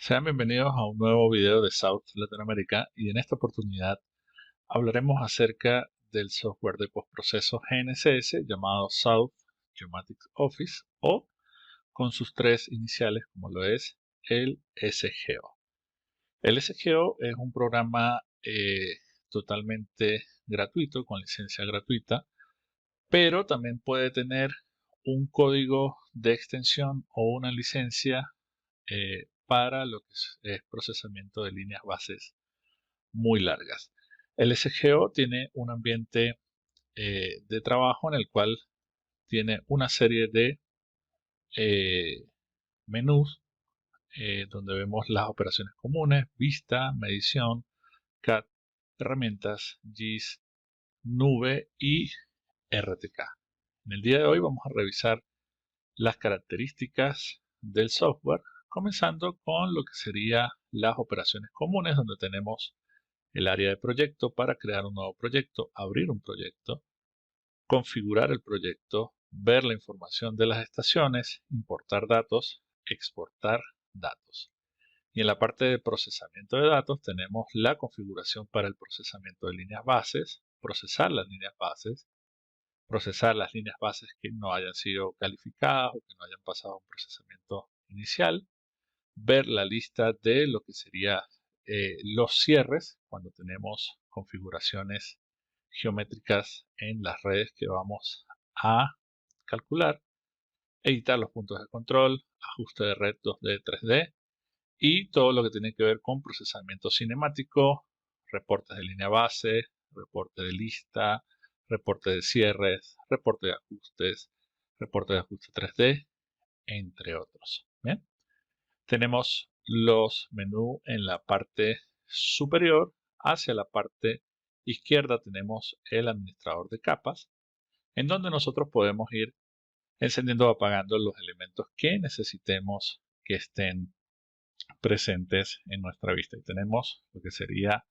Sean bienvenidos a un nuevo video de South Latinoamérica y en esta oportunidad hablaremos acerca del software de postproceso GNSS llamado South Geomatics Office o con sus tres iniciales como lo es el SGO. El SGO es un programa totalmente gratuito, con licencia gratuita, pero también puede tener un código de extensión o una licencia para lo que es procesamiento de líneas bases muy largas. El SGO tiene un ambiente de trabajo en el cual tiene una serie de eh, menús donde vemos las operaciones comunes, vista, medición, CAD, herramientas, GIS, nube y RTK. En el día de hoy vamos a revisar las características del software, comenzando con lo que serían las operaciones comunes, donde tenemos el área de proyecto para crear un nuevo proyecto, abrir un proyecto, configurar el proyecto, ver la información de las estaciones, importar datos, exportar datos. Y en la parte de procesamiento de datos tenemos la configuración para el procesamiento de líneas bases, procesar las líneas bases, procesar las líneas bases que no hayan sido calificadas o que no hayan pasado un procesamiento inicial, ver la lista de lo que sería los cierres cuando tenemos configuraciones geométricas en las redes que vamos a calcular, editar los puntos de control, ajuste de red 2D, 3D y todo lo que tiene que ver con procesamiento cinemático, reportes de línea base, reporte de lista, reporte de cierres, reporte de ajuste 3D, entre otros. ¿Bien? Tenemos los menús en la parte superior. Hacia la parte izquierda tenemos el administrador de capas, en donde nosotros podemos ir encendiendo o apagando los elementos que necesitemos que estén presentes en nuestra vista. Y tenemos lo que sería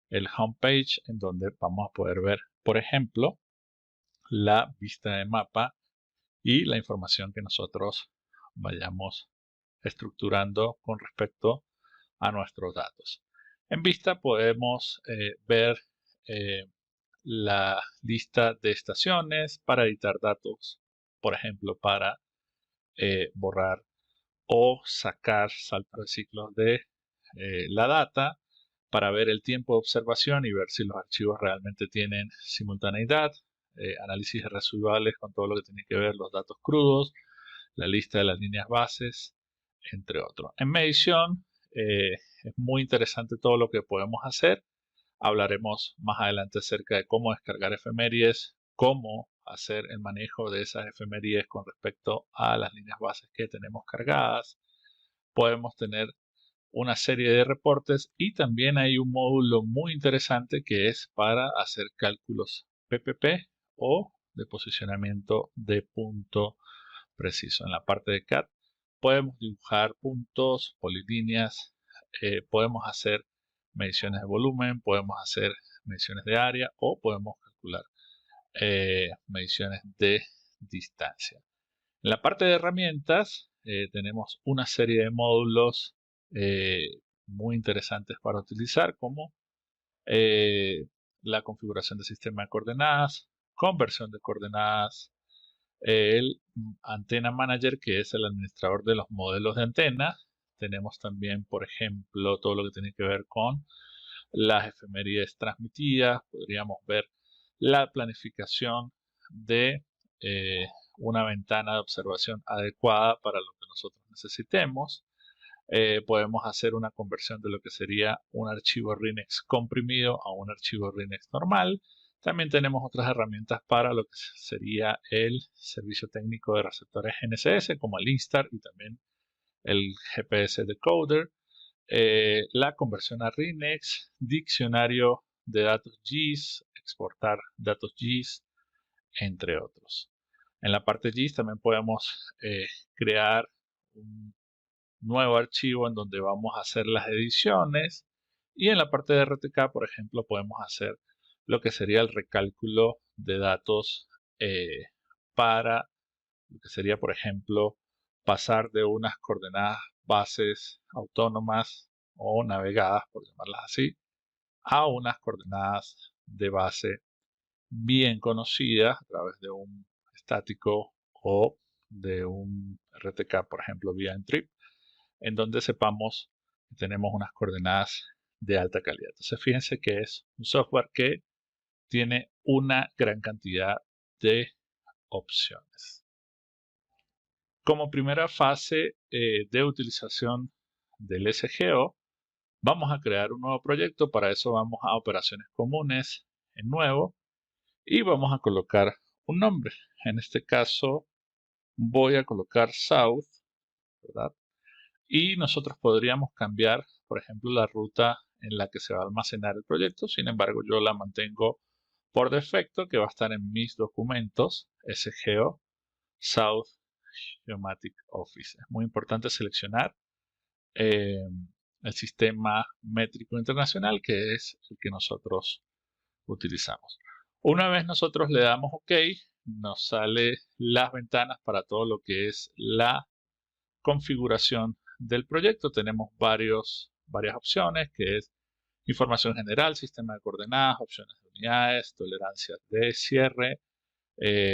el homepage, en donde vamos a poder ver, por ejemplo, la vista de mapa y la información que nosotros vayamos estructurando con respecto a nuestros datos. En vista podemos ver eh, la lista de estaciones para editar datos, por ejemplo, para borrar o sacar saltos de ciclos de la data, para ver el tiempo de observación y ver si los archivos realmente tienen simultaneidad, análisis de residuales con todo lo que tiene que ver los datos crudos, la lista de las líneas bases, entre otros. En medición es muy interesante todo lo que podemos hacer. Hablaremos más adelante acerca de cómo descargar efemérides, cómo hacer el manejo de esas efemérides con respecto a las líneas bases que tenemos cargadas. Podemos tener una serie de reportes y también hay un módulo muy interesante que es para hacer cálculos PPP o de posicionamiento de punto preciso. En la parte de CAD podemos dibujar puntos, polilíneas, podemos hacer mediciones de volumen, podemos hacer mediciones de área o podemos calcular mediciones de distancia. En la parte de herramientas tenemos una serie de módulos muy interesantes para utilizar, como eh, la configuración del sistema de coordenadas, conversión de coordenadas, el Antena Manager, que es el administrador de los modelos de antena. Tenemos también, por ejemplo, todo lo que tiene que ver con las efemérides transmitidas. Podríamos ver la planificación de eh, una ventana de observación adecuada para lo que nosotros necesitemos. Podemos hacer una conversión de lo que sería un archivo RINEX comprimido a un archivo RINEX normal. También tenemos otras herramientas para lo que sería el servicio técnico de receptores GNSS, como el Instar y también el GPS Decoder. La conversión a RINEX, diccionario de datos GIS, exportar datos GIS, entre otros. En la parte GIS también podemos crear un nuevo archivo en donde vamos a hacer las ediciones, y en la parte de RTK, por ejemplo, podemos hacer lo que sería el recálculo de datos para lo que sería, por ejemplo, pasar de unas coordenadas bases autónomas o navegadas, por llamarlas así, a unas coordenadas de base bien conocidas a través de un estático o de un RTK, por ejemplo, vía Entrip, en donde sepamos que tenemos unas coordenadas de alta calidad. Entonces, fíjense que es un software que tiene una gran cantidad de opciones. Como primera fase de utilización del SGO, vamos a crear un nuevo proyecto. Para eso vamos a operaciones comunes en nuevo y vamos a colocar un nombre. En este caso voy a colocar South, ¿verdad? Y nosotros podríamos cambiar, por ejemplo, la ruta en la que se va a almacenar el proyecto. Sin embargo, yo la mantengo por defecto, que va a estar en mis documentos SGO South Geomatic Office. Es muy importante seleccionar eh, el sistema métrico internacional, que es el que nosotros utilizamos. Una vez nosotros le damos OK, nos sale las ventanas para todo lo que es la configuración del proyecto. Tenemos varias opciones, que es información general, sistema de coordenadas, opciones de unidades, tolerancias de cierre,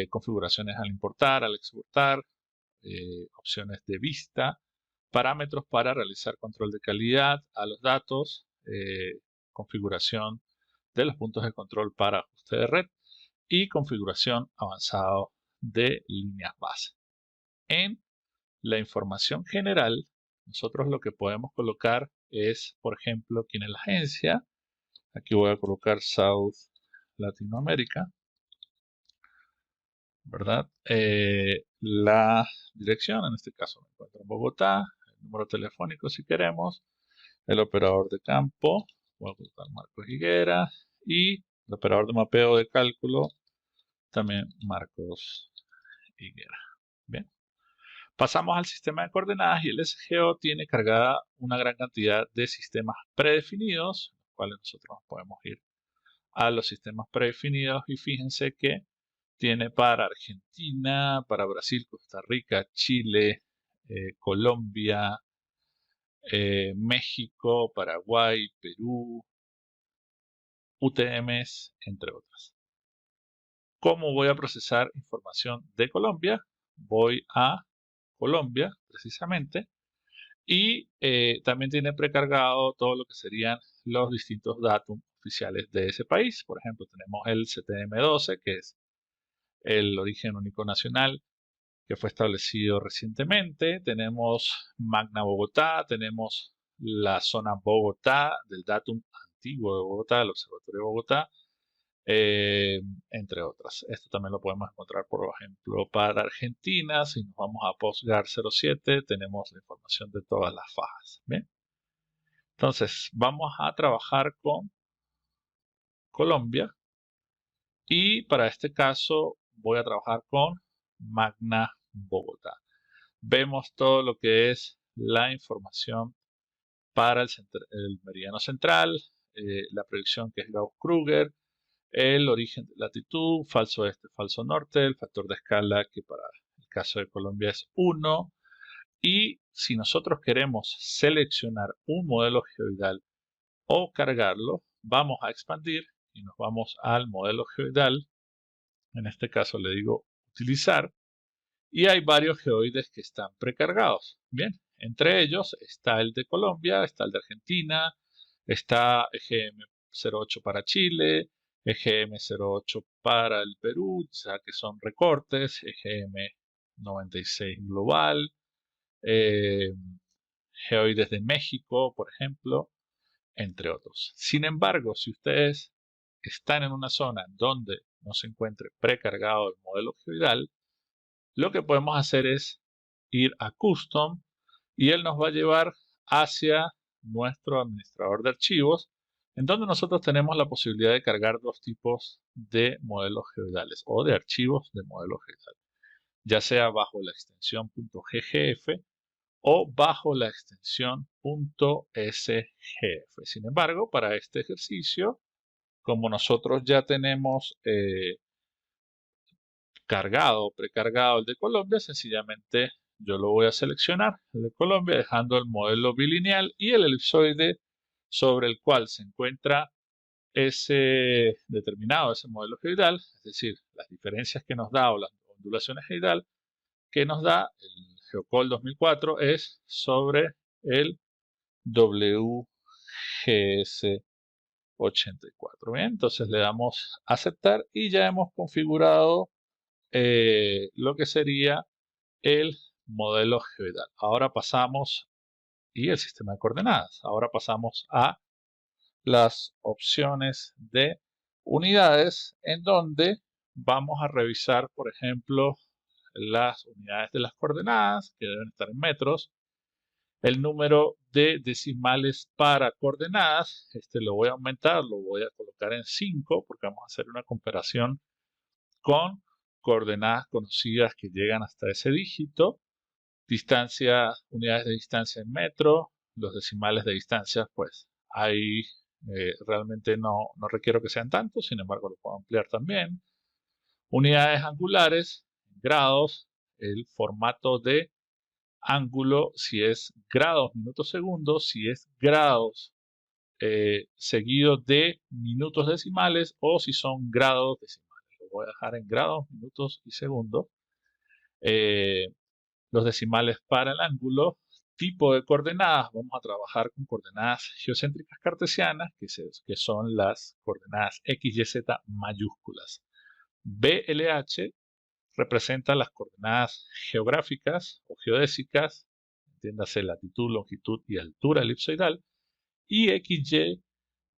configuraciones al importar, al exportar, opciones de vista, parámetros para realizar control de calidad a los datos, configuración de los puntos de control para ajuste de red y configuración avanzado de líneas base. En la información general, nosotros lo que podemos colocar es, por ejemplo, quién es la agencia. Aquí voy a colocar South Latinoamérica, ¿verdad? La dirección, en este caso me encuentro en Bogotá, el número telefónico si queremos, el operador de campo, voy a colocar Marcos Higuera, y el operador de mapeo de cálculo, también Marcos Higuera. Bien. Pasamos al sistema de coordenadas y el SGO tiene cargada una gran cantidad de sistemas predefinidos, los cuales nosotros podemos ir a los sistemas predefinidos y fíjense que tiene para Argentina, para Brasil, Costa Rica, Chile, Colombia, México, Paraguay, Perú, UTMs, entre otras. ¿Cómo voy a procesar información de Colombia? Voy a Colombia, precisamente, y también tiene precargado todo lo que serían los distintos datos oficiales de ese país. Por ejemplo, tenemos el CTM12, que es el origen único nacional, que fue establecido recientemente. Tenemos Magna Bogotá, tenemos la zona Bogotá, del datum antiguo de Bogotá, el Observatorio de Bogotá, entre otras. Esto también lo podemos encontrar, por ejemplo, para Argentina. Si nos vamos a PostGar 07, tenemos la información de todas las fajas. ¿Bien? Entonces, vamos a trabajar con Colombia y para este caso voy a trabajar con Magna Bogotá. Vemos todo lo que es la información para el meridiano central, la predicción que es Gauss-Kruger, el origen de latitud, falso este, falso norte, el factor de escala que para el caso de Colombia es 1. Y si nosotros queremos seleccionar un modelo geoidal o cargarlo, vamos a expandir y nos vamos al modelo geoidal. En este caso le digo utilizar. Y hay varios geoides que están precargados. Bien, entre ellos está el de Colombia, está el de Argentina, está EGM08 para Chile, EGM08 para el Perú, o sea que son recortes, EGM96 global, eh, geoides de México, por ejemplo, entre otros. Sin embargo, si ustedes están en una zona donde no se encuentre precargado el modelo geoidal, lo que podemos hacer es ir a Custom y él nos va a llevar hacia nuestro administrador de archivos, en donde nosotros tenemos la posibilidad de cargar dos tipos de modelos geoidales o de archivos de modelos geoidales, ya sea bajo la extensión .ggf o bajo la extensión .sgf. Sin embargo, para este ejercicio, como nosotros ya tenemos cargado o precargado el de Colombia, sencillamente yo lo voy a seleccionar, el de Colombia, dejando el modelo bilineal y el elipsoide sobre el cual se encuentra ese determinado, ese modelo geoidal, es decir, las diferencias que nos da o las ondulaciones geoidal que nos da el Geocol 2004 es sobre el WGS 84. Bien, entonces le damos a aceptar y ya hemos configurado lo que sería el modelo geoidal. Ahora pasamos, y el sistema de coordenadas, ahora pasamos a las opciones de unidades en donde vamos a revisar, por ejemplo, las unidades de las coordenadas, que deben estar en metros, el número de decimales para coordenadas, este lo voy a aumentar, lo voy a colocar en 5 porque vamos a hacer una comparación con coordenadas conocidas que llegan hasta ese dígito, distancia, unidades de distancia en metro, los decimales de distancia, pues ahí realmente no requiero que sean tantos, sin embargo lo puedo ampliar también. Unidades angulares, grados, el formato de ángulo, si es grados, minutos, segundos, si es grados seguido de minutos decimales o si son grados decimales. Lo voy a dejar en grados, minutos y segundos. Los decimales para el ángulo. Tipo de coordenadas, vamos a trabajar con coordenadas geocéntricas cartesianas, que son las coordenadas X, Y, Z mayúsculas. BLH representa las coordenadas geográficas o geodésicas, entiéndase latitud, longitud y altura elipsoidal, y XY,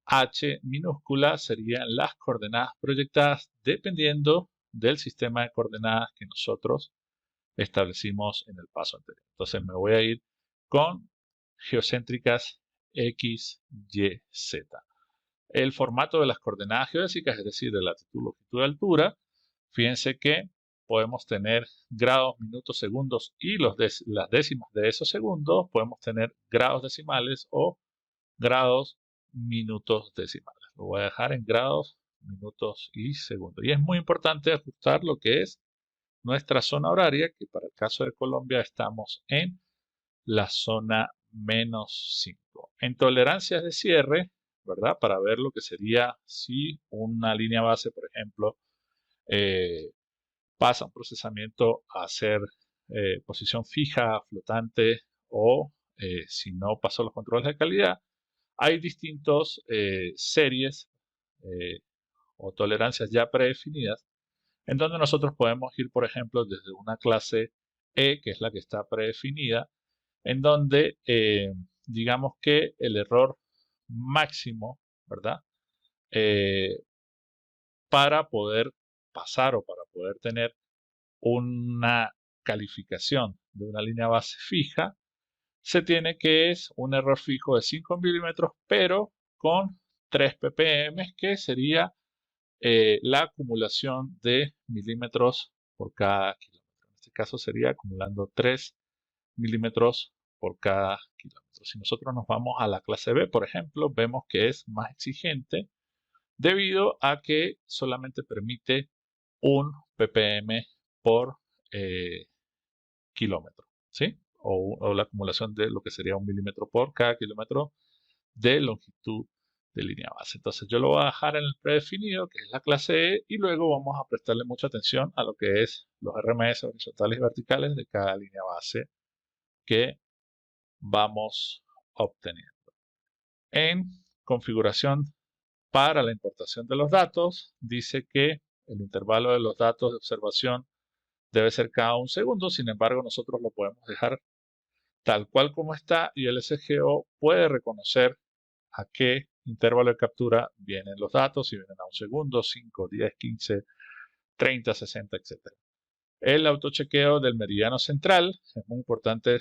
H minúscula serían las coordenadas proyectadas dependiendo del sistema de coordenadas que nosotros establecimos en el paso anterior. Entonces me voy a ir con geocéntricas X, Y, Z. El formato de las coordenadas geodésicas, es decir, de latitud, longitud y altura, fíjense que podemos tener grados, minutos, segundos y las décimas de esos segundos. Podemos tener grados decimales o grados, minutos decimales. Lo voy a dejar en grados, minutos y segundos. Y es muy importante ajustar lo que es nuestra zona horaria, que para el caso de Colombia estamos en la zona -5. En tolerancias de cierre, ¿verdad? Para ver lo que sería si una línea base, por ejemplo, pasa un procesamiento a ser posición fija, flotante o si no pasó los controles de calidad, hay distintos series o tolerancias ya predefinidas en donde nosotros podemos ir, por ejemplo, desde una clase E, que es la que está predefinida, en donde digamos que el error máximo, ¿verdad? Para poder pasar o para poder tener una calificación de una línea base fija, se tiene que es un error fijo de 5 milímetros, pero con 3 ppm, que sería la acumulación de milímetros por cada kilómetro. En este caso sería acumulando 3 milímetros por cada kilómetro. Si nosotros nos vamos a la clase B, por ejemplo, vemos que es más exigente debido a que solamente permite un ppm por kilómetro, ¿sí? O la acumulación de lo que sería un milímetro por cada kilómetro de longitud de línea base. Entonces yo lo voy a dejar en el predefinido, que es la clase E, y luego vamos a prestarle mucha atención a lo que es los RMS horizontales y verticales de cada línea base que vamos obteniendo. En configuración para la importación de los datos, dice que el intervalo de los datos de observación debe ser cada un segundo, sin embargo nosotros lo podemos dejar tal cual como está y el SGO puede reconocer a qué intervalo de captura vienen los datos, si vienen a un segundo, 5, 10, 15, 30, 60, etc. El autochequeo del meridiano central, es muy importante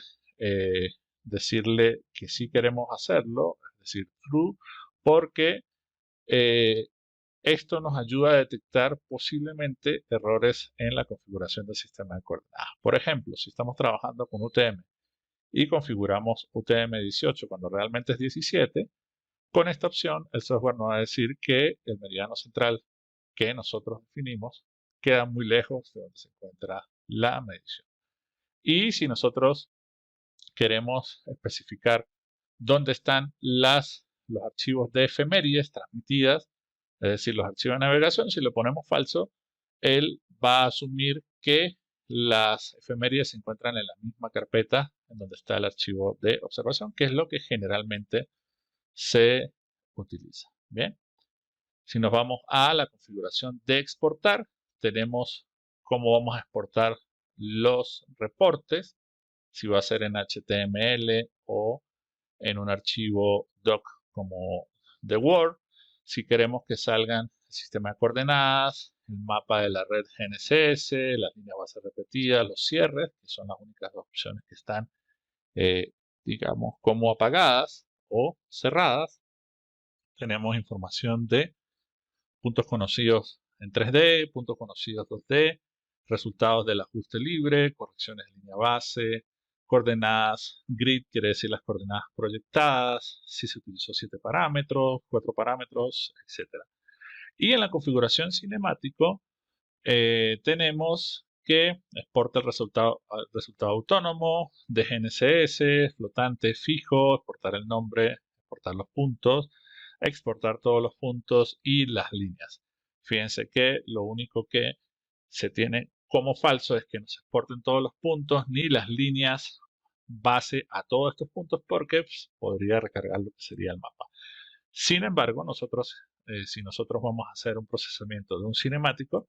decirle que sí queremos hacerlo, es decir, true, porque esto nos ayuda a detectar posiblemente errores en la configuración del sistema de coordenadas. Por ejemplo, si estamos trabajando con UTM y configuramos UTM 18 cuando realmente es 17, con esta opción el software nos va a decir que el meridiano central que nosotros definimos queda muy lejos de donde se encuentra la medición. Y si nosotros queremos especificar dónde están los archivos de efemérides transmitidas, es decir, los archivos de navegación, si lo ponemos falso, él va a asumir que las efemérides se encuentran en la misma carpeta en donde está el archivo de observación, que es lo que generalmente se utiliza. Bien, si nos vamos a la configuración de exportar, tenemos cómo vamos a exportar los reportes, si va a ser en HTML o en un archivo doc como de Word. Si queremos que salgan el sistema de coordenadas, el mapa de la red GNSS, las líneas base repetidas, los cierres, que son las únicas dos opciones que están, digamos, como apagadas o cerradas. Tenemos información de puntos conocidos en 3D, puntos conocidos 2D, resultados del ajuste libre, correcciones de línea base, coordenadas grid, quiere decir las coordenadas proyectadas, si se utilizó 7 parámetros, 4 parámetros, etc. Y en la configuración cinemático tenemos que exporta el resultado autónomo de GNSS, flotante, fijo, exportar el nombre, exportar los puntos, exportar todos los puntos y las líneas. Fíjense que lo único que se tiene como falso es que no se exporten todos los puntos ni las líneas base a todos estos puntos porque pues, podría recargar lo que sería el mapa. Sin embargo, si nosotros vamos a hacer un procesamiento de un cinemático,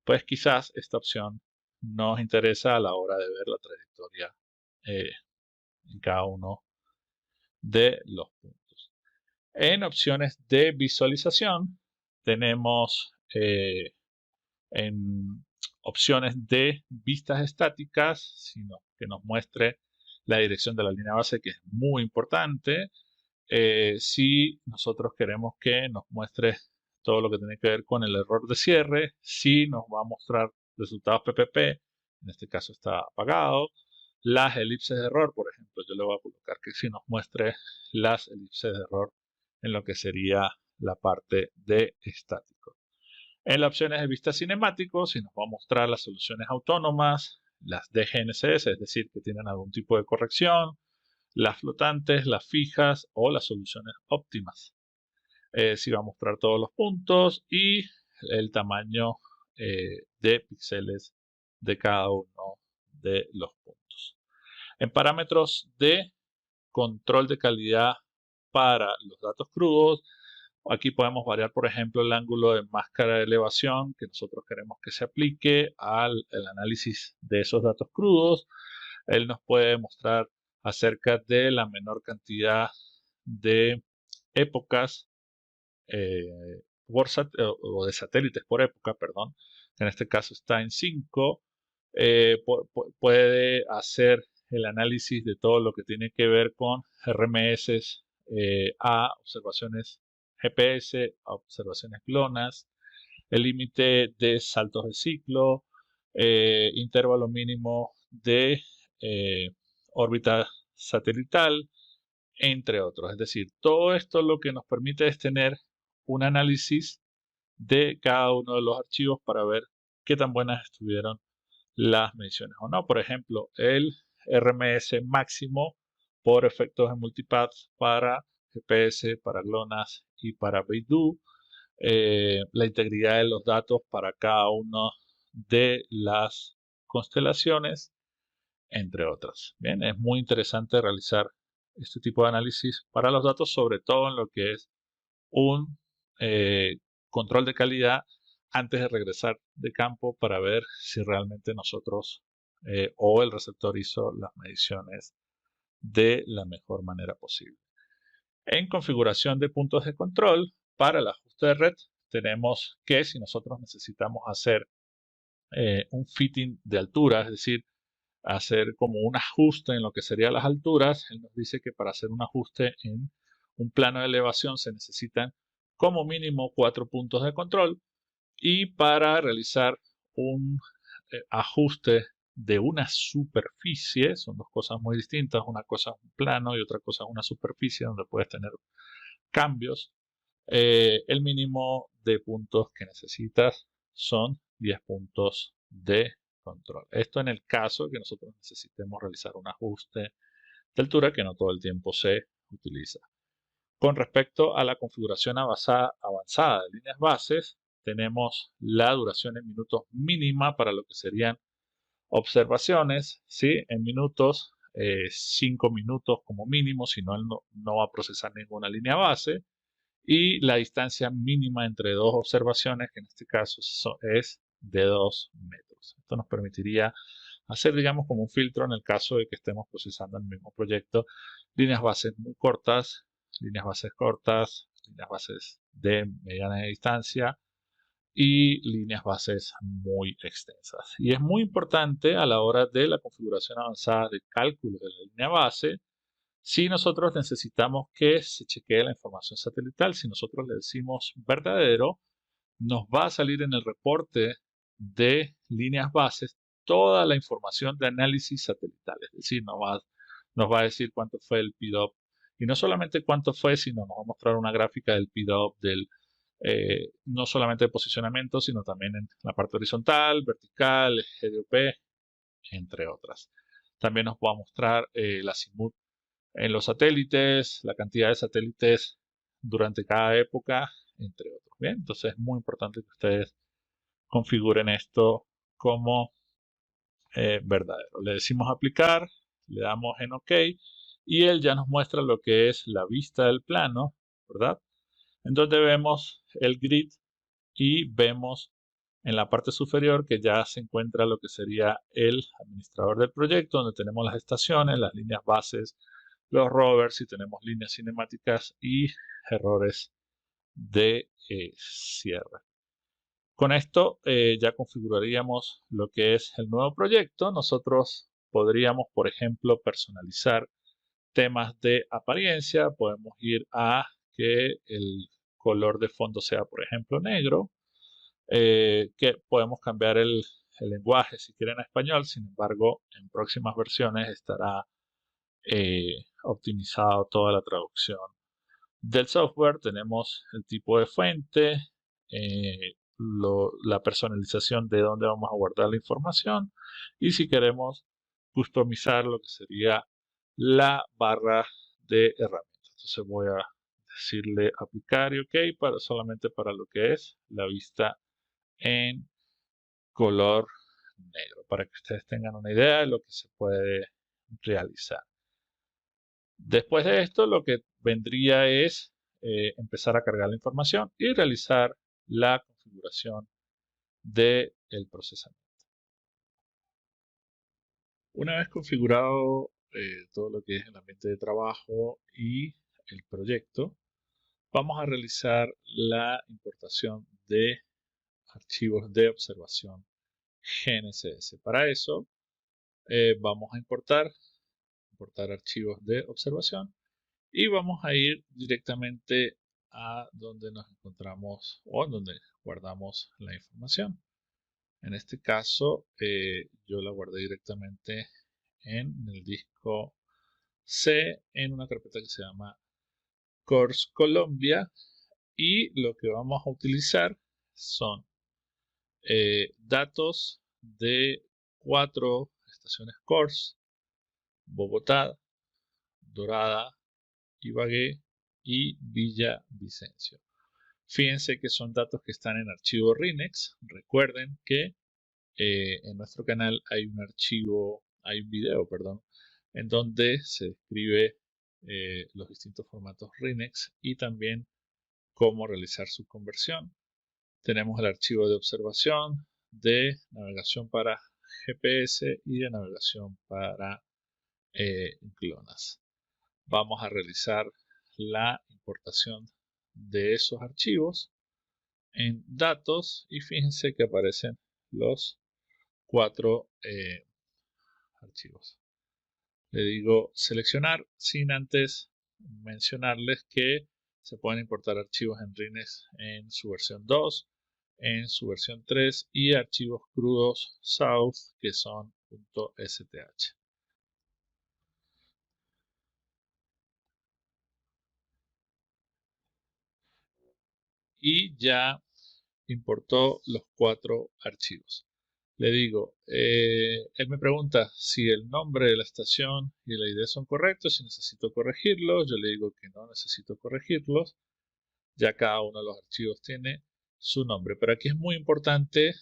pues quizás esta opción nos interesa a la hora de ver la trayectoria en cada uno de los puntos. En opciones de visualización tenemos en opciones de vistas estáticas, que nos muestre la dirección de la línea base, que es muy importante. Si nosotros queremos que nos muestre todo lo que tiene que ver con el error de cierre, si nos va a mostrar resultados PPP, en este caso está apagado. Las elipses de error, por ejemplo, yo le voy a colocar que si nos muestre las elipses de error en lo que sería la parte de estático. En las opciones de vista cinemático, si nos va a mostrar las soluciones autónomas, las de GNSS, es decir, que tienen algún tipo de corrección, las flotantes, las fijas o las soluciones óptimas. Si va a mostrar todos los puntos y el tamaño de píxeles de cada uno de los puntos. En parámetros de control de calidad para los datos crudos, aquí podemos variar, por ejemplo, el ángulo de máscara de elevación que nosotros queremos que se aplique al análisis de esos datos crudos. Él nos puede mostrar acerca de la menor cantidad de épocas o de satélites por época, perdón. En este caso está en 5. Puede hacer el análisis de todo lo que tiene que ver con RMS a observaciones GPS, a observaciones GLONASS, el límite de saltos de ciclo, intervalo mínimo de órbita satelital, entre otros. Es decir, todo esto lo que nos permite es tener un análisis de cada uno de los archivos para ver qué tan buenas estuvieron las mediciones o no. Por ejemplo, el RMS máximo por efectos de multipath para GPS, para GLONASS y para Beidou. La integridad de los datos para cada una de las constelaciones, entre otras. Bien, es muy interesante realizar este tipo de análisis para los datos, sobre todo en lo que es un control de calidad antes de regresar de campo para ver si realmente nosotros o el receptor hizo las mediciones de la mejor manera posible. En configuración de puntos de control, para el ajuste de red, tenemos que si nosotros necesitamos hacer un fitting de altura, es decir, hacer como un ajuste en lo que serían las alturas, él nos dice que para hacer un ajuste en un plano de elevación se necesitan como mínimo 4 puntos de control y para realizar un ajuste de una superficie, son dos cosas muy distintas, una cosa es un plano y otra cosa es una superficie donde puedes tener cambios, el mínimo de puntos que necesitas son 10 puntos de control. Esto en el caso que nosotros necesitemos realizar un ajuste de altura que no todo el tiempo se utiliza. Con respecto a la configuración avanzada de líneas bases, tenemos la duración en minutos mínima para lo que serían observaciones, ¿sí? En minutos, 5 minutos como mínimo, si no, él no va a procesar ninguna línea base. Y la distancia mínima entre dos observaciones, que en este caso es de 2 metros. Esto nos permitiría hacer, digamos, como un filtro en el caso de que estemos procesando en el mismo proyecto líneas bases muy cortas, líneas bases cortas, líneas bases de mediana distancia y líneas bases muy extensas. Y es muy importante a la hora de la configuración avanzada de cálculo de la línea base, si nosotros necesitamos que se chequee la información satelital, si nosotros le decimos verdadero, nos va a salir en el reporte de líneas bases toda la información de análisis satelital. Es decir, nos va a decir cuánto fue el PDOP. Y no solamente cuánto fue, sino nos va a mostrar una gráfica del PDOP no solamente de posicionamiento, sino también en la parte horizontal, vertical, GDOP, entre otras. También nos va a mostrar la azimut en los satélites, la cantidad de satélites durante cada época, entre otros. Bien, entonces es muy importante que ustedes configuren esto como verdadero. Le decimos aplicar, le damos en OK y él ya nos muestra lo que es la vista del plano, ¿verdad? En donde vemos el grid y vemos en la parte superior que ya se encuentra lo que sería el administrador del proyecto, donde tenemos las estaciones, las líneas bases, los rovers y tenemos líneas cinemáticas y errores de cierre. Con esto ya configuraríamos lo que es el nuevo proyecto. Nosotros podríamos, por ejemplo, personalizar temas de apariencia. Podemos ir a que el color de fondo sea, por ejemplo, negro. Que podemos cambiar el lenguaje si quieren a español. Sin embargo, en próximas versiones estará optimizado toda la traducción del software. Tenemos el tipo de fuente, la personalización de dónde vamos a guardar la información y si queremos customizar lo que sería la barra de herramientas. Entonces voy a decirle aplicar y OK solamente para lo que es la vista en color negro, para que ustedes tengan una idea de lo que se puede realizar. Después de esto, lo que vendría es empezar a cargar la información y realizar la configuración del procesamiento. Una vez configurado todo lo que es el ambiente de trabajo y el proyecto, vamos a realizar la importación de archivos de observación GNSS. Para eso, vamos a importar archivos de observación y vamos a ir directamente a donde nos encontramos o donde guardamos la información. En este caso, yo la guardé directamente en el disco C en una carpeta que se llama Course Colombia y lo que vamos a utilizar son datos de 4 estaciones Course: Bogotá, Dorada, Ibagué y Villavicencio. Fíjense que son datos que están en archivo RINEX. Recuerden que en nuestro canal hay un video, perdón, en donde se describe los distintos formatos RINEX y también cómo realizar su conversión. Tenemos el archivo de observación, de navegación para GPS y de navegación para GLONASS. Vamos a realizar la importación de esos archivos en datos y fíjense que aparecen los 4 archivos. Le digo seleccionar sin antes mencionarles que se pueden importar archivos en RINEX en su versión 2, en su versión 3 y archivos crudos South que son .sth. Y ya importó los 4 archivos. le digo, él me pregunta si el nombre de la estación y la ID son correctos, si necesito corregirlos, yo le digo que no necesito corregirlos, ya cada uno de los archivos tiene su nombre, pero aquí es muy importante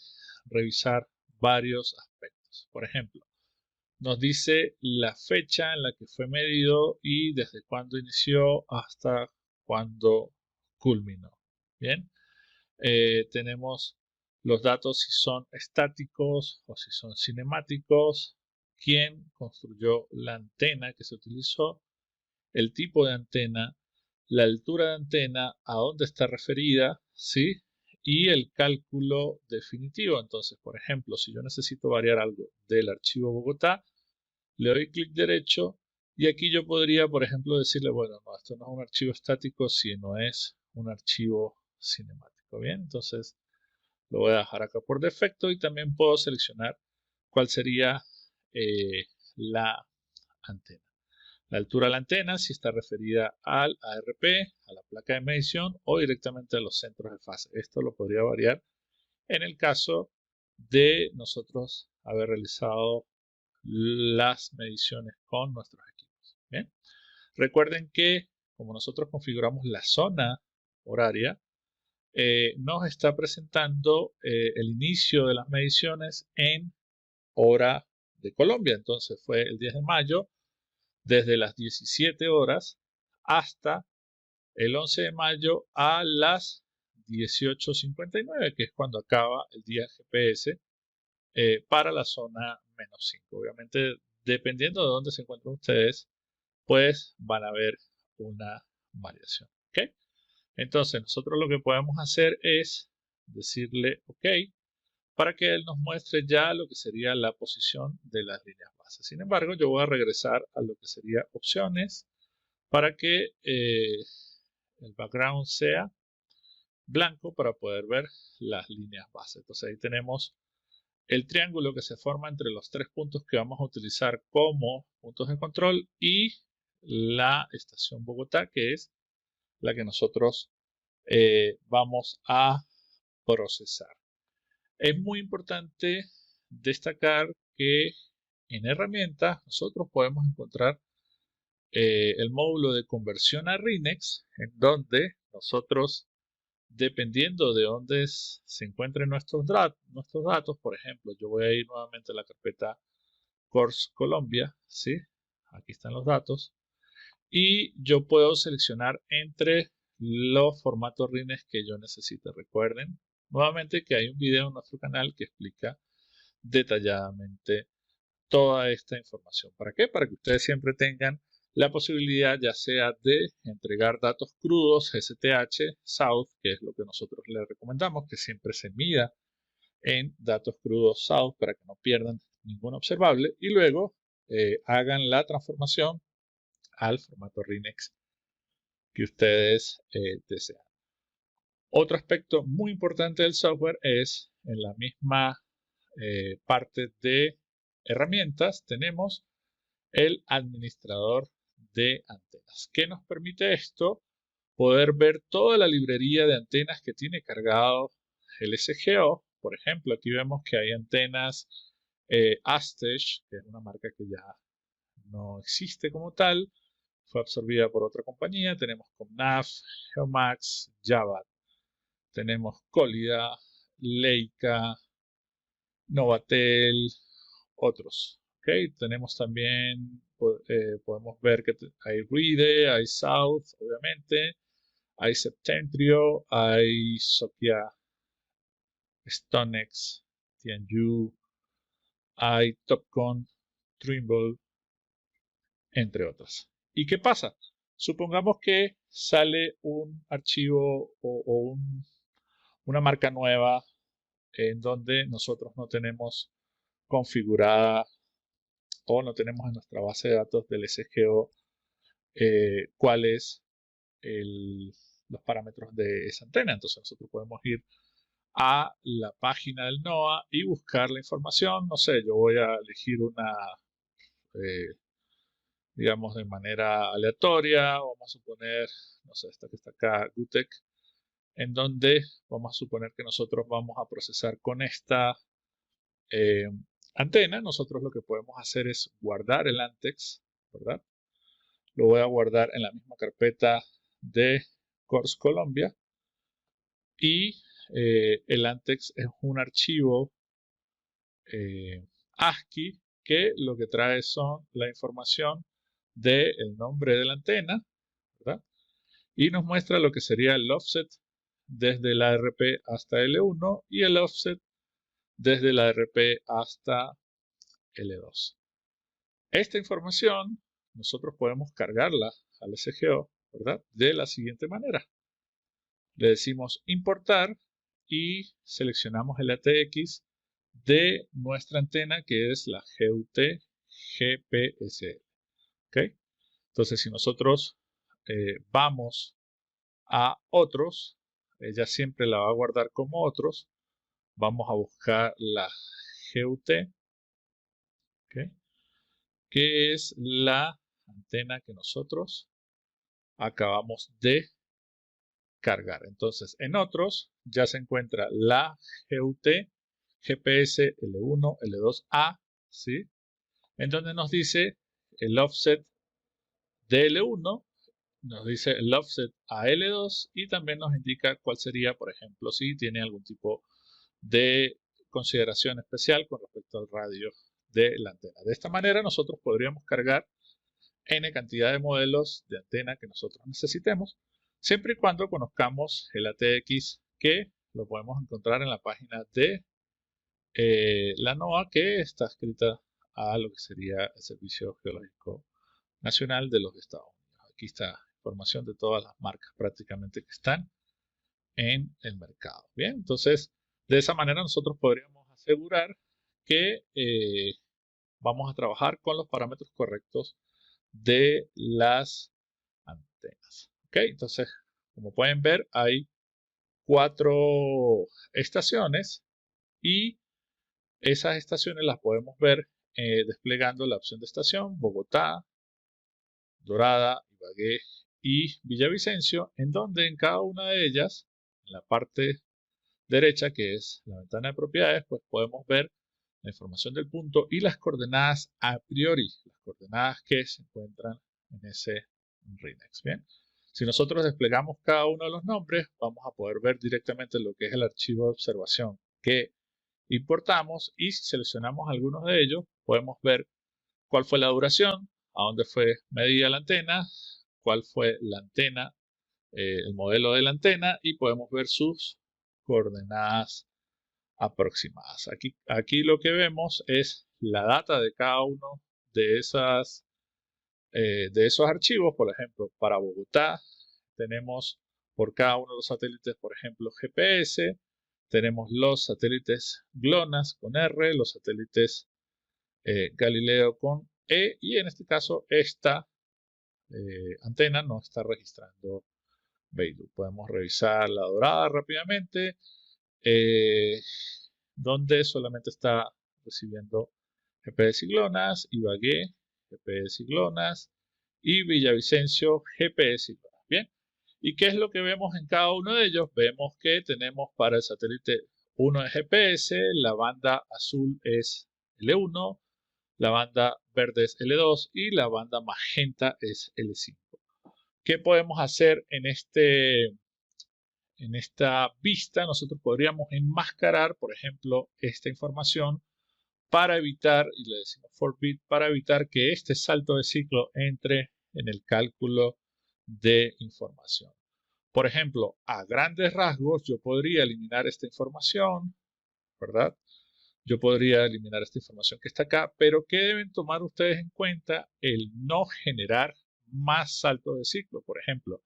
revisar varios aspectos. Por ejemplo, nos dice la fecha en la que fue medido y desde cuándo inició hasta cuándo culminó. Bien, tenemos los datos si son estáticos o si son cinemáticos, quién construyó la antena que se utilizó, el tipo de antena, la altura de antena, a dónde está referida, ¿sí? Y el cálculo definitivo. Entonces, por ejemplo, si yo necesito variar algo del archivo Bogotá, le doy clic derecho y aquí yo podría, por ejemplo, decirle, bueno, no, esto no es un archivo estático, sino es un archivo cinemático. Bien, entonces lo voy a dejar acá por defecto y también puedo seleccionar cuál sería la antena. La altura de la antena, si está referida al ARP, a la placa de medición o directamente a los centros de fase. Esto lo podría variar en el caso de nosotros haber realizado las mediciones con nuestros equipos. ¿Bien? Recuerden que como nosotros configuramos la zona horaria, nos está presentando el inicio de las mediciones en hora de Colombia. Entonces fue el 10 de mayo desde las 17 horas hasta el 11 de mayo a las 18:59, que es cuando acaba el día GPS para la zona -5. Obviamente, dependiendo de dónde se encuentren ustedes, pues van a ver una variación. ¿Okay? Entonces, nosotros lo que podemos hacer es decirle OK para que él nos muestre ya lo que sería la posición de las líneas base. Sin embargo, yo voy a regresar a lo que sería opciones para que el background sea blanco para poder ver las líneas base. Entonces ahí tenemos el triángulo que se forma entre los tres puntos que vamos a utilizar como puntos de control y la estación Bogotá, que es la que nosotros vamos a procesar. Es muy importante destacar que en herramientas nosotros podemos encontrar el módulo de conversión a RINEX, en donde nosotros, dependiendo de dónde se encuentren nuestros datos, por ejemplo, yo voy a ir nuevamente a la carpeta Course Colombia, ¿sí? Aquí están los datos, y yo puedo seleccionar entre los formatos RINEX que yo necesite. Recuerden nuevamente que hay un video en nuestro canal que explica detalladamente toda esta información. ¿Para qué? Para que ustedes siempre tengan la posibilidad ya sea de entregar datos crudos, STH, South, que es lo que nosotros les recomendamos, que siempre se mida en datos crudos South para que no pierdan ningún observable y luego hagan la transformación al formato RINEX que ustedes desean. Otro aspecto muy importante del software es en la misma parte de herramientas tenemos el administrador de antenas. ¿Qué nos permite esto? Poder ver toda la librería de antenas que tiene cargado el SGO. Por ejemplo, aquí vemos que hay antenas Astech, que es una marca que ya no existe como tal, fue absorbida por otra compañía. Tenemos Comnaf, Geomax, Javad, tenemos Colida, Leica, Novatel, otros. ¿Okay? Tenemos también, podemos ver que hay Ride, hay South, obviamente, hay Septentrio, hay Sophia, Stonex, Tianyu, hay Topcon, Trimble, entre otras. ¿Y qué pasa? Supongamos que sale un archivo o una marca nueva en donde nosotros no tenemos configurada o no tenemos en nuestra base de datos del SGO cuáles los parámetros de esa antena. Entonces nosotros podemos ir a la página del NOAA y buscar la información. No sé, yo voy a elegir una, digamos, de manera aleatoria. Vamos a suponer, no sé, esta que está acá, GUTEC, en donde vamos a suponer que nosotros vamos a procesar con esta eh, antena, nosotros lo que podemos hacer es guardar el antex, ¿verdad? Lo voy a guardar en la misma carpeta de Course Colombia y el antex es un archivo ASCII que lo que trae son la información del nombre de la antena, ¿verdad? Y nos muestra lo que sería el offset desde la RP hasta L1 y el offset desde la RP hasta L2. Esta información nosotros podemos cargarla al SGO, ¿verdad? De la siguiente manera. Le decimos importar y seleccionamos el ATX de nuestra antena que es la GUT GPSL. ¿Okay? Entonces, si nosotros vamos a otros, ella siempre la va a guardar como otros. Vamos a buscar la GUT, ¿okay? Que es la antena que nosotros acabamos de cargar. Entonces, en otros ya se encuentra la GUT GPS L1, L2A, ¿sí? En donde nos dice el offset de L1, nos dice el offset a L2 y también nos indica cuál sería, por ejemplo, si tiene algún tipo de consideración especial con respecto al radio de la antena. De esta manera nosotros podríamos cargar N cantidad de modelos de antena que nosotros necesitemos, siempre y cuando conozcamos el ATX que lo podemos encontrar en la página de la NOAA, que está escrita a lo que sería el Servicio Geológico Nacional de los Estados Unidos. Aquí está información de todas las marcas prácticamente que están en el mercado. Bien, entonces de esa manera nosotros podríamos asegurar que vamos a trabajar con los parámetros correctos de las antenas. Ok, entonces como pueden ver hay 4 estaciones y esas estaciones las podemos ver desplegando la opción de estación Bogotá, Dorada, Ibagué y Villavicencio, en donde en cada una de ellas, en la parte derecha, que es la ventana de propiedades, pues podemos ver la información del punto y las coordenadas a priori, las coordenadas que se encuentran en ese RINEX. Bien, si nosotros desplegamos cada uno de los nombres, vamos a poder ver directamente lo que es el archivo de observación que importamos y si seleccionamos algunos de ellos, podemos ver cuál fue la duración, a dónde fue medida la antena, cuál fue la antena, el modelo de la antena y podemos ver sus coordenadas aproximadas. Aquí lo que vemos es la data de cada uno de esos archivos. Por ejemplo, para Bogotá tenemos por cada uno de los satélites, por ejemplo, GPS, tenemos los satélites GLONASS con R, los satélites Galileo con E, y en este caso esta antena no está registrando Beidou. Podemos revisar la dorada rápidamente, donde solamente está recibiendo GPS y GLONASS, Ibagué, GPS y GLONASS, y Villavicencio, GPS y GLONASS. Bien, ¿y qué es lo que vemos en cada uno de ellos? Vemos que tenemos para el satélite 1 de GPS, la banda azul es L1, la banda verde es L2 y la banda magenta es L5. ¿Qué podemos hacer en esta vista? Nosotros podríamos enmascarar, por ejemplo, esta información para evitar, y le decimos forbid, para evitar que este salto de ciclo entre en el cálculo de información. Por ejemplo, a grandes rasgos, yo podría eliminar esta información, ¿verdad? Yo podría eliminar esta información que está acá, pero ¿qué deben tomar ustedes en cuenta? El no generar más saltos de ciclo. Por ejemplo,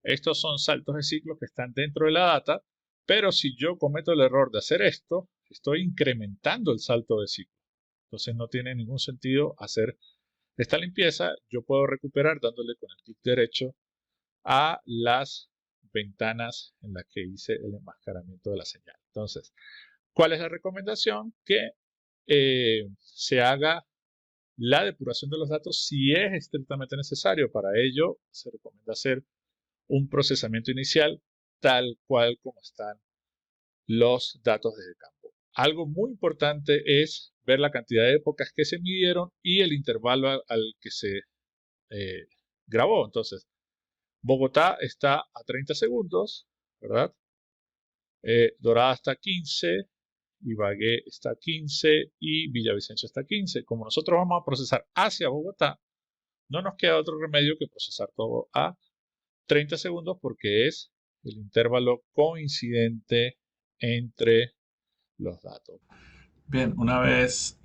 estos son saltos de ciclo que están dentro de la data, pero si yo cometo el error de hacer esto, estoy incrementando el salto de ciclo. Entonces no tiene ningún sentido hacer esta limpieza. Yo puedo recuperar dándole con el clic derecho a las ventanas en las que hice el enmascaramiento de la señal. Entonces, ¿cuál es la recomendación? Que se haga la depuración de los datos si es estrictamente necesario. Para ello, se recomienda hacer un procesamiento inicial tal cual como están los datos desde el campo. Algo muy importante es ver la cantidad de épocas que se midieron y el intervalo al que se eh, grabó. Entonces, Bogotá está a 30 segundos, ¿verdad? Dorada está a 15, Ibagué está a 15 y Villavicencio está a 15. Como nosotros vamos a procesar hacia Bogotá, no nos queda otro remedio que procesar todo a 30 segundos porque es el intervalo coincidente entre los datos. Bien, una vez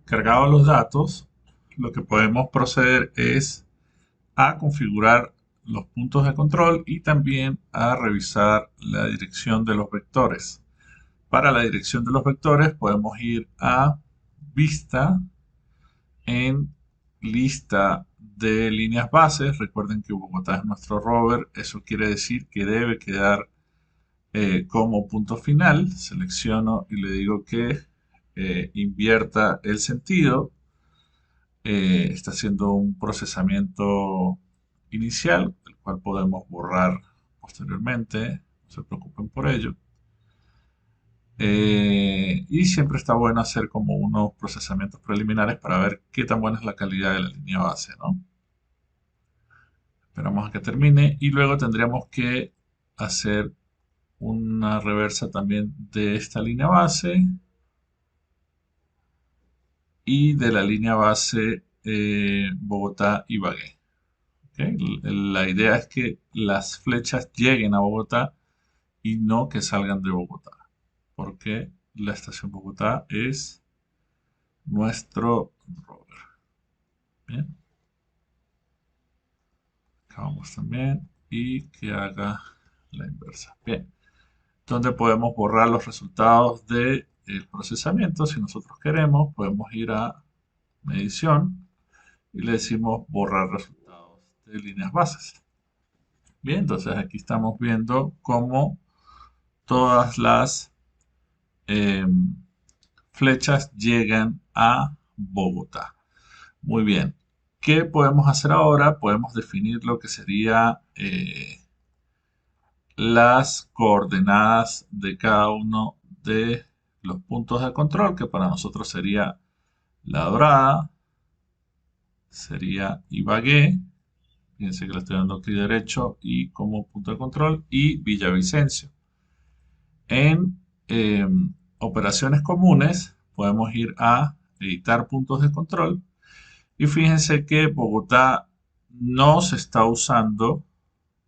cargados los datos, lo que podemos proceder es a configurar los puntos de control y también a revisar la dirección de los vectores. Para la dirección de los vectores podemos ir a Vista, en Lista de líneas bases. Recuerden que Bogotá es nuestro rover, eso quiere decir que debe quedar como punto final. Selecciono y le digo que invierta el sentido. Está haciendo un procesamiento inicial, el cual podemos borrar posteriormente, no se preocupen por ello. Y siempre está bueno hacer como unos procesamientos preliminares para ver qué tan buena es la calidad de la línea base, ¿no? Esperamos a que termine y luego tendríamos que hacer una reversa también de esta línea base y de la línea base Bogotá-Ibagué. ¿Okay? La idea es que las flechas lleguen a Bogotá y no que salgan de Bogotá, porque la estación Bogotá es nuestro rover. Bien. Acá vamos también y que haga la inversa. Bien. Donde podemos borrar los resultados del procesamiento. Si nosotros queremos, podemos ir a medición y le decimos borrar resultados de líneas bases. Bien, entonces aquí estamos viendo cómo todas las eh, flechas llegan a Bogotá. Muy bien. ¿Qué podemos hacer ahora? Podemos definir lo que sería las coordenadas de cada uno de los puntos de control, que para nosotros sería La Dorada, sería Ibagué, fíjense que le estoy dando clic derecho y como punto de control, y Villavicencio. En operaciones comunes podemos ir a editar puntos de control y fíjense que Bogotá no se está usando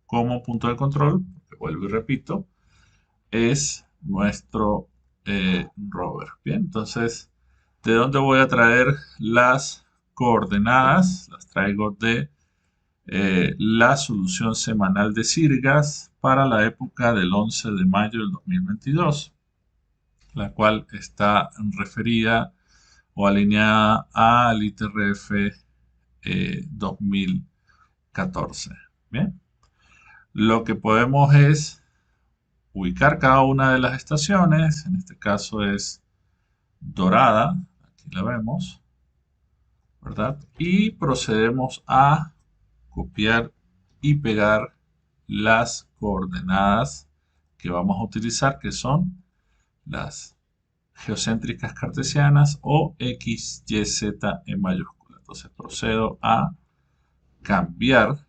como punto de control, porque vuelvo y repito, es nuestro rover. Bien, entonces, ¿de dónde voy a traer las coordenadas? Las traigo de la solución semanal de Sirgas para la época del 11 de mayo del 2022, la cual está referida o alineada al ITRF 2014. Bien, lo que podemos es ubicar cada una de las estaciones, en este caso es Dorada, aquí la vemos, ¿verdad? Y procedemos a copiar y pegar las coordenadas que vamos a utilizar, que son las geocéntricas cartesianas o X, Y, Z en mayúscula. Entonces procedo a cambiar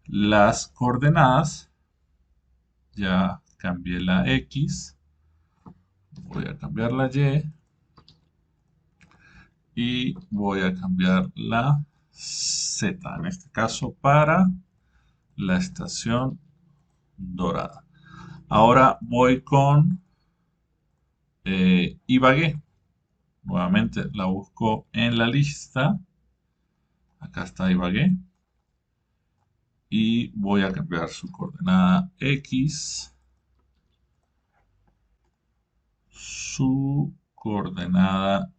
las coordenadas. Ya cambié la X, voy a cambiar la Y voy a cambiar la Z, en este caso para la estación Dorada. Ahora voy con Ibagué. Nuevamente la busco en la lista. Acá está Ibagué. Y voy a cambiar su coordenada X, su coordenada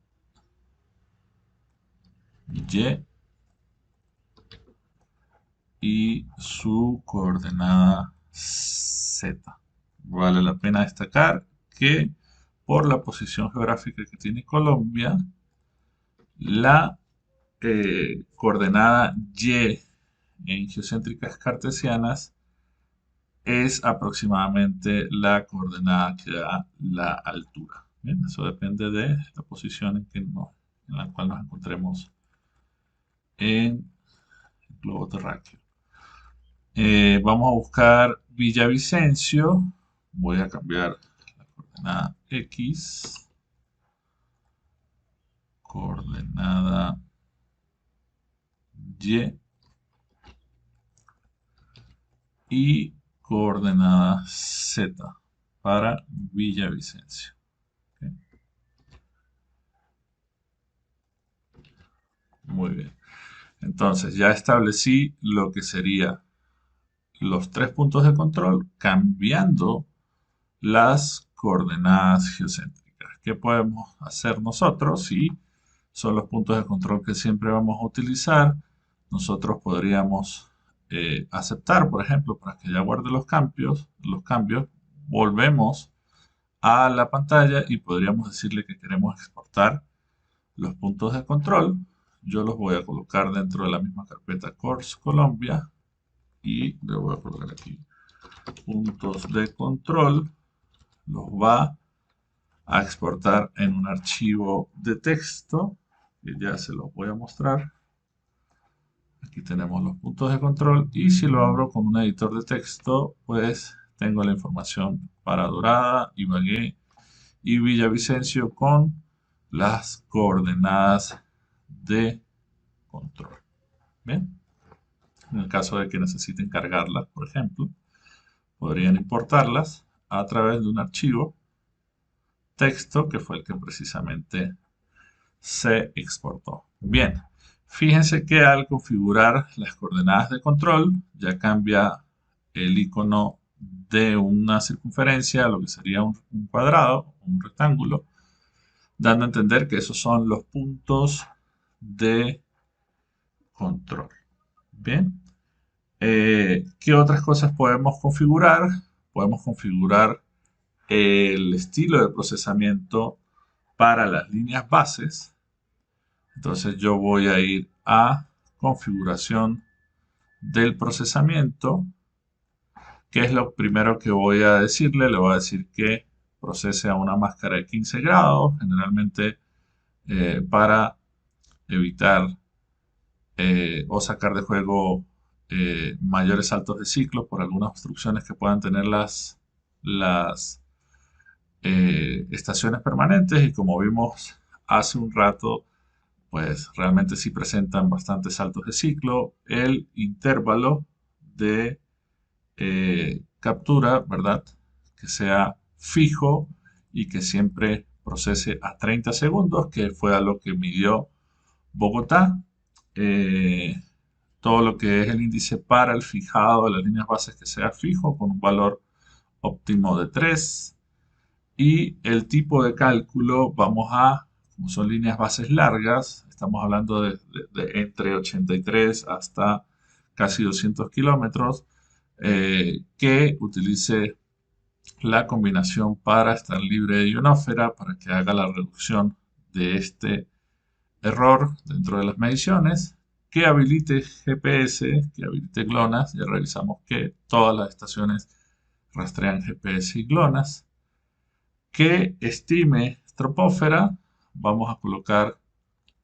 Y su coordenada Z. Vale la pena destacar que por la posición geográfica que tiene Colombia, la coordenada Y en geocéntricas cartesianas es aproximadamente la coordenada que da la altura. Bien, eso depende de la posición en la cual nos encontremos en el globo terráqueo. Vamos a buscar Villavicencio. Voy a cambiar la coordenada X, coordenada Y coordenada Z para Villavicencio. ¿Ok? Muy bien. Entonces ya establecí lo que sería los tres puntos de control cambiando las coordenadas geocéntricas. ¿Qué podemos hacer nosotros? Si son los puntos de control que siempre vamos a utilizar, nosotros podríamos aceptar, por ejemplo, para que ya guarde los cambios, volvemos a la pantalla y podríamos decirle que queremos exportar los puntos de control. Yo los voy a colocar dentro de la misma carpeta Course Colombia y le voy a colocar aquí puntos de control. Los va a exportar en un archivo de texto que ya se los voy a mostrar. Aquí tenemos los puntos de control y si lo abro con un editor de texto, pues tengo la información para Dorada, Ibagué y Villavicencio con las coordenadas de control. Bien, en el caso de que necesiten cargarlas, por ejemplo, podrían importarlas a través de un archivo texto que fue el que precisamente se exportó. Bien, fíjense que al configurar las coordenadas de control ya cambia el icono de una circunferencia a lo que sería un cuadrado, un rectángulo, dando a entender que esos son los puntos de control. Bien, ¿qué otras cosas podemos configurar? Podemos configurar el estilo de procesamiento para las líneas bases. Entonces yo voy a ir a configuración del procesamiento. ¿Qué es lo primero que voy a decirle? Le voy a decir que procese a una máscara de 15 grados, generalmente para evitar o sacar de juego mayores saltos de ciclo por algunas obstrucciones que puedan tener las estaciones permanentes y como vimos hace un rato, pues realmente sí presentan bastantes saltos de ciclo. El intervalo de captura, ¿verdad? Que sea fijo y que siempre procese a 30 segundos, que fue a lo que midió Bogotá. Eh, todo lo que es el índice para el fijado de las líneas bases que sea fijo con un valor óptimo de 3 y el tipo de cálculo vamos a, como son líneas bases largas, estamos hablando de entre 83 hasta casi 200 kilómetros, que utilice la combinación para estar libre de ionósfera para que haga la reducción de este error dentro de las mediciones, que habilite GPS, que habilite GLONASS, ya revisamos que todas las estaciones rastrean GPS y GLONASS, que estime Tropósfera, vamos a colocar,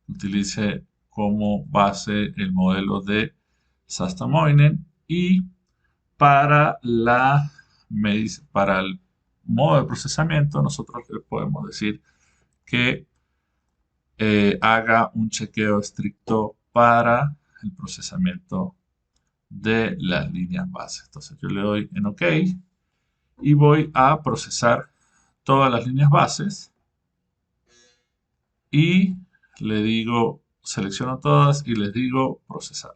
utilice como base el modelo de Sastamoinen y para, para el modo de procesamiento nosotros le podemos decir que haga un chequeo estricto para el procesamiento de las líneas base. Entonces yo le doy en OK y voy a procesar todas las líneas bases y le digo, selecciono todas y les digo procesar.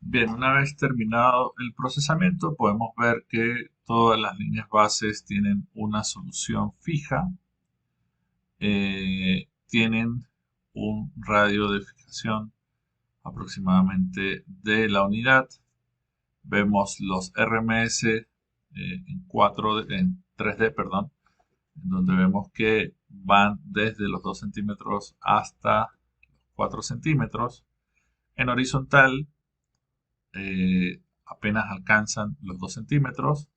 Bien, una vez terminado el procesamiento, podemos ver que todas las líneas bases tienen una solución fija, tienen un radio de fijación aproximadamente de la unidad. Vemos los RMS en 3D, perdón, en donde vemos que van desde los 2 centímetros hasta 4 centímetros. En horizontal apenas alcanzan los 2 centímetros.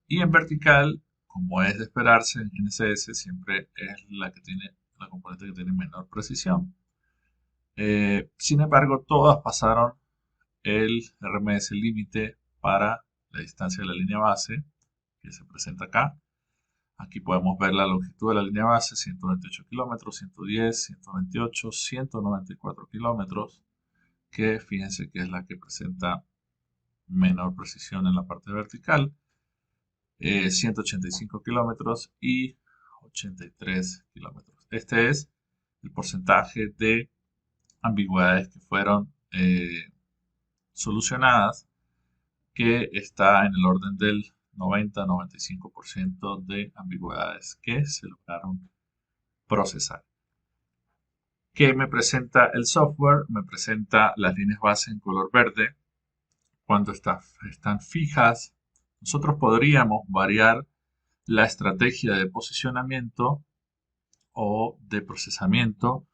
Y en vertical, como es de esperarse, en GNSS siempre es la componente que tiene menor precisión. Sin embargo, todas pasaron el RMS límite para la distancia de la línea base, que se presenta acá. Aquí podemos ver la longitud de la línea base, 128 kilómetros, 110, 128, 194 kilómetros, que fíjense que es la que presenta menor precisión en la parte vertical. 185 kilómetros y 83 kilómetros. Este es el porcentaje de ambigüedades que fueron solucionadas, que está en el orden del 90-95% de ambigüedades que se lograron procesar. ¿Qué me presenta el software? Me presenta las líneas base en color verde. Cuando están fijas, nosotros podríamos variar la estrategia de posicionamiento o de procesamiento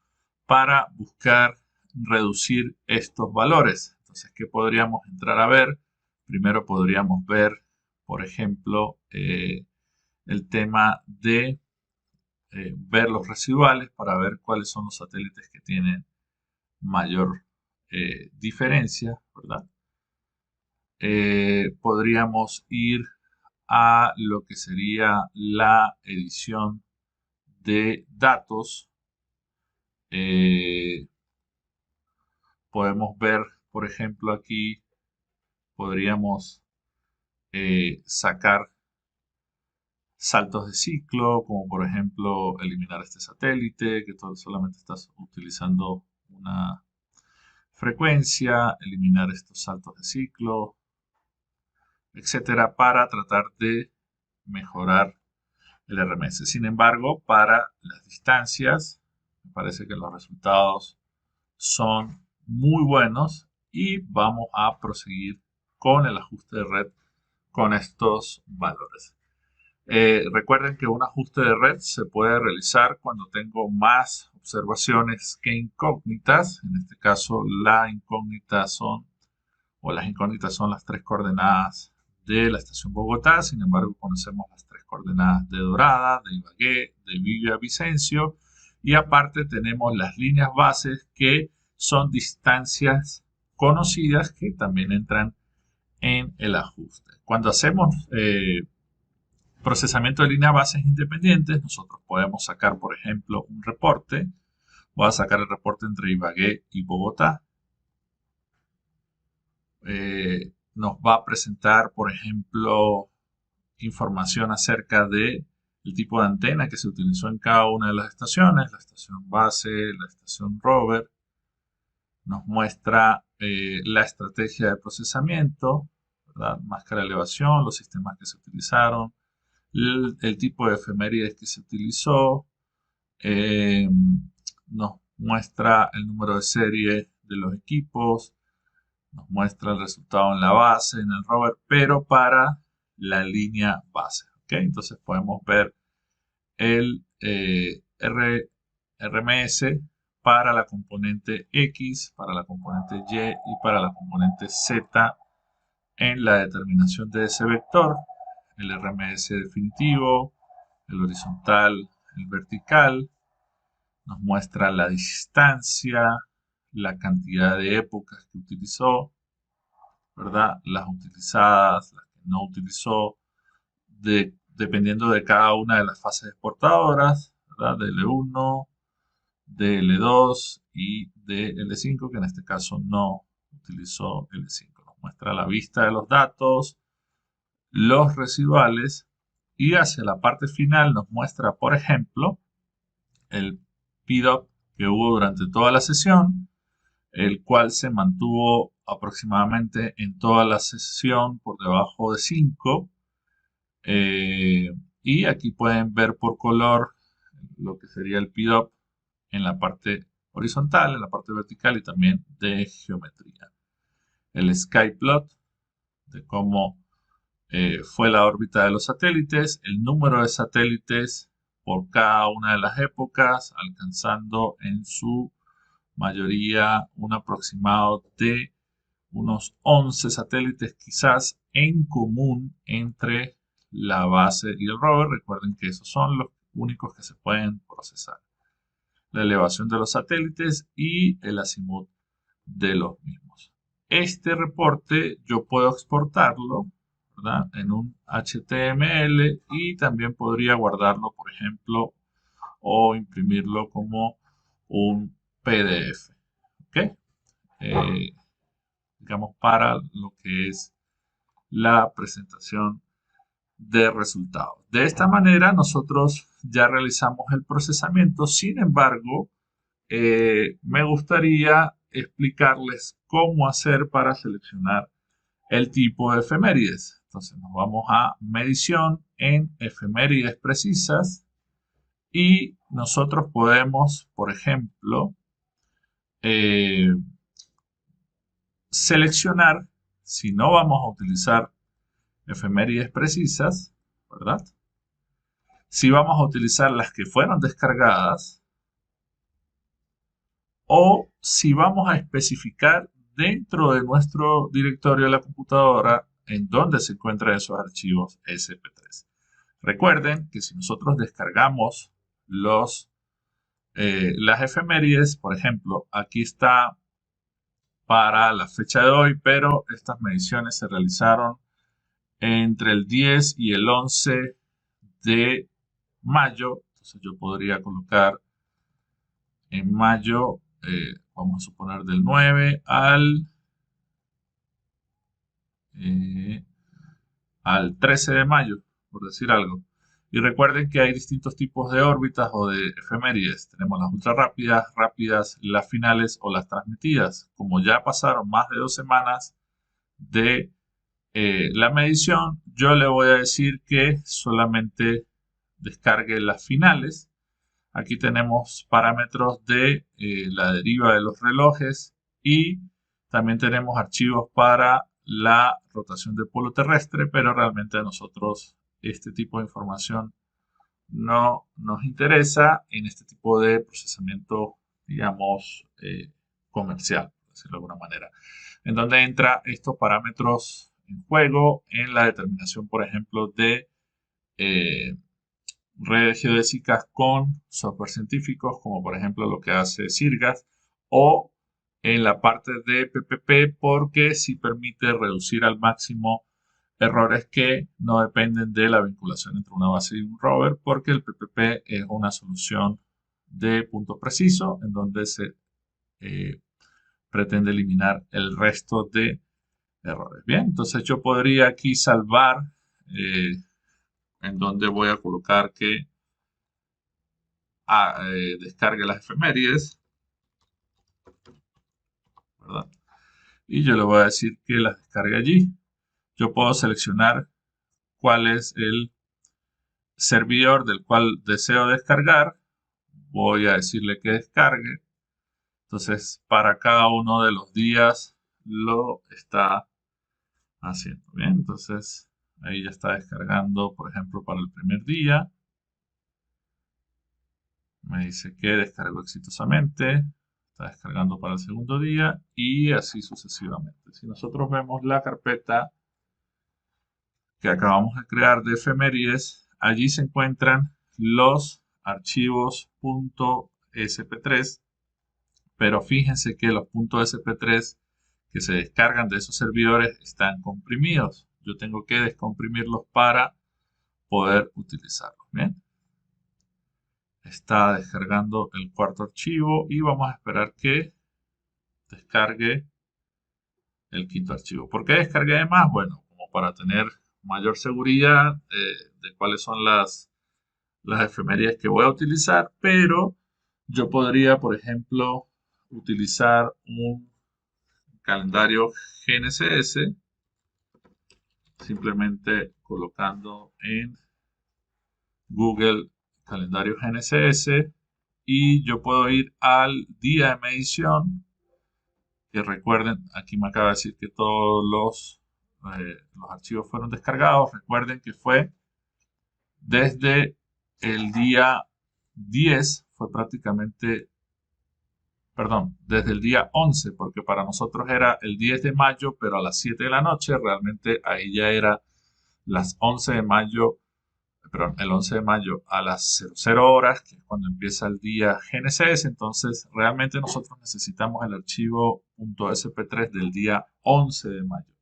para buscar reducir estos valores. Entonces, ¿qué podríamos entrar a ver? Primero podríamos ver, por ejemplo, el tema de ver los residuales para ver cuáles son los satélites que tienen mayor diferencia, ¿verdad? Podríamos ir a lo que sería la edición de datos. Podemos ver, por ejemplo, aquí podríamos sacar saltos de ciclo, como por ejemplo eliminar este satélite, que solamente estás utilizando una frecuencia, eliminar estos saltos de ciclo, etcétera, para tratar de mejorar el RMS. Sin embargo, para las distancias, me parece que los resultados son muy buenos y vamos a proseguir con el ajuste de red con estos valores. Recuerden que un ajuste de red se puede realizar cuando tengo más observaciones que incógnitas. En este caso, las incógnitas son las 3 coordenadas de la estación Bogotá. Sin embargo, conocemos las 3 coordenadas de Dorada, de Ibagué, de Villavicencio. Y aparte tenemos las líneas bases, que son distancias conocidas que también entran en el ajuste. Cuando hacemos procesamiento de líneas bases independientes, nosotros podemos sacar, por ejemplo, un reporte. Voy a sacar el reporte entre Ibagué y Bogotá. Nos va a presentar, por ejemplo, información acerca de el tipo de antena que se utilizó en cada una de las estaciones, la estación base, la estación rover. Nos muestra la estrategia de procesamiento, ¿verdad? Máscara de elevación, los sistemas que se utilizaron, el tipo de efemérides que se utilizó, nos muestra el número de serie de los equipos, nos muestra el resultado en la base, en el rover, pero para la línea base. ¿Okay? Entonces podemos ver el RMS para la componente X, para la componente Y y para la componente Z en la determinación de ese vector, el RMS definitivo, el horizontal, el vertical, nos muestra la distancia, la cantidad de épocas que utilizó, ¿verdad? Las utilizadas, las que no utilizó, dependiendo de cada una de las fases exportadoras, ¿verdad? De L1, de L2 y de L5, que en este caso no utilizó L5. Nos muestra la vista de los datos, los residuales, y hacia la parte final nos muestra, por ejemplo, el PDOP que hubo durante toda la sesión, el cual se mantuvo aproximadamente en toda la sesión por debajo de 5. Y aquí pueden ver por color lo que sería el PDOP en la parte horizontal, en la parte vertical y también de geometría. El skyplot de cómo fue la órbita de los satélites, el número de satélites por cada una de las épocas, alcanzando en su mayoría un aproximado de unos 11 satélites quizás en común entre la base y el rover. Recuerden que esos son los únicos que se pueden procesar. La elevación de los satélites y el azimut de los mismos. Este reporte yo puedo exportarlo, ¿verdad?, en un HTML y también podría guardarlo, por ejemplo, o imprimirlo como un PDF. ¿Ok? Digamos, para lo que es la presentación de resultados. De esta manera nosotros ya realizamos el procesamiento. Sin embargo, me gustaría explicarles cómo hacer para seleccionar el tipo de efemérides. Entonces nos vamos a medición en efemérides precisas y nosotros podemos, por ejemplo, seleccionar, si no vamos a utilizar efemérides precisas, ¿verdad? Si vamos a utilizar las que fueron descargadas o si vamos a especificar dentro de nuestro directorio de la computadora en donde se encuentran esos archivos SP3. Recuerden que si nosotros descargamos las efemérides, por ejemplo, aquí está para la fecha de hoy, pero estas mediciones se realizaron entre el 10 y el 11 de mayo. Entonces yo podría colocar en mayo, vamos a suponer del 9 al 13 de mayo, por decir algo. Y recuerden que hay distintos tipos de órbitas o de efemérides. Tenemos las ultra rápidas, rápidas, las finales o las transmitidas. Como ya pasaron más de 2 semanas de la medición, yo le voy a decir que solamente descargue las finales. Aquí tenemos parámetros de la deriva de los relojes y también tenemos archivos para la rotación del polo terrestre, pero realmente a nosotros este tipo de información no nos interesa en este tipo de procesamiento, digamos, comercial, por decirlo de alguna manera, en donde entra estos parámetros en juego en la determinación, por ejemplo, de redes geodésicas con software científicos, como por ejemplo lo que hace Sirgas, o en la parte de PPP, porque sí permite reducir al máximo errores que no dependen de la vinculación entre una base y un rover, porque el PPP es una solución de punto preciso en donde se pretende eliminar el resto de errores. Bien, entonces yo podría aquí salvar en donde voy a colocar que descargue las efemérides, ¿verdad? Y yo le voy a decir que las descargue allí. Yo puedo seleccionar cuál es el servidor del cual deseo descargar. Voy a decirle que descargue. Entonces, para cada uno de los días lo está haciendo. Bien, entonces ahí ya está descargando, por ejemplo, para el primer día. Me dice que descargó exitosamente. Está descargando para el segundo día y así sucesivamente. Si nosotros vemos la carpeta que acabamos de crear de efemérides, allí se encuentran los archivos .sp3, pero fíjense que los .sp3 que se descargan de esos servidores están comprimidos. Yo tengo que descomprimirlos para poder utilizarlos. Bien, está descargando el cuarto archivo y vamos a esperar que descargue el quinto archivo. ¿Por qué descargué de más? Bueno, como para tener mayor seguridad de cuáles son las efemérides que voy a utilizar, pero yo podría, por ejemplo, utilizar un calendario GNSS, simplemente colocando en Google calendario GNSS y yo puedo ir al día de medición, que recuerden, aquí me acaba de decir que todos los archivos fueron descargados. Recuerden que fue desde el día 10, fue prácticamente, perdón, desde el día 11, porque para nosotros era el 10 de mayo, pero a las 7 de la noche, realmente ahí ya era las 11 de mayo, perdón, el 11 de mayo a las 00 horas, que es cuando empieza el día GNCS. Entonces, realmente nosotros necesitamos el archivo .sp3 del día 11 de mayo.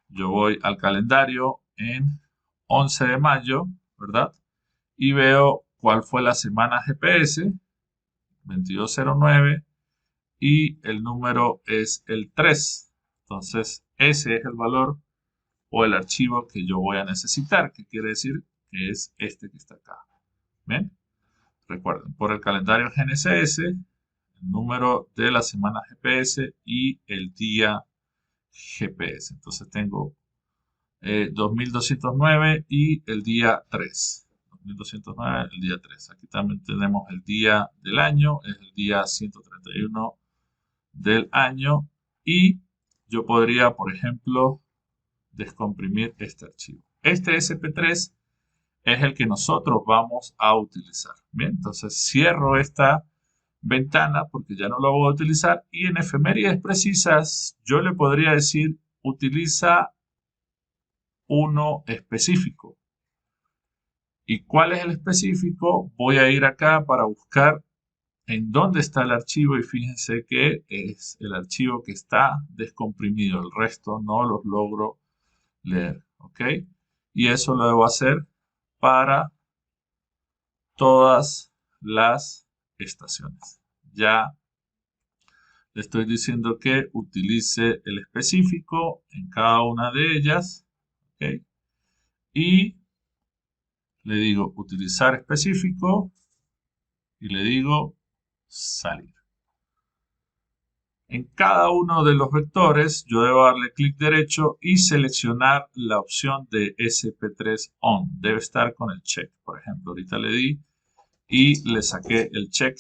Yo voy al calendario en 11 de mayo, ¿verdad? Y veo cuál fue la semana GPS, 2209, y el número es el 3. Entonces, ese es el valor o el archivo que yo voy a necesitar, que quiere decir que es este que está acá. ¿Bien? Recuerden, por el calendario GNCS, el número de la semana GPS y el día GPS. Entonces tengo 2209 y el día 3. 2209, el día 3. Aquí también tenemos el día del año, es el día 131 del año. Y yo podría, por ejemplo, descomprimir este archivo. Este SP3 es el que nosotros vamos a utilizar. Bien, entonces cierro esta ventana porque ya no lo voy a utilizar, y en efemérides precisas yo le podría decir utiliza uno específico. ¿Y cuál es el específico? Voy a ir acá para buscar en dónde está el archivo, y fíjense que es el archivo que está descomprimido. El resto no los logro leer, ¿ok? Y eso lo debo hacer para todas las estaciones. Ya le estoy diciendo que utilice el específico en cada una de ellas, ¿ok? Y le digo utilizar específico y le digo salir. En cada uno de los vectores yo debo darle clic derecho y seleccionar la opción de SP3 on. Debe estar con el check. Por ejemplo, ahorita le di y le saqué el check.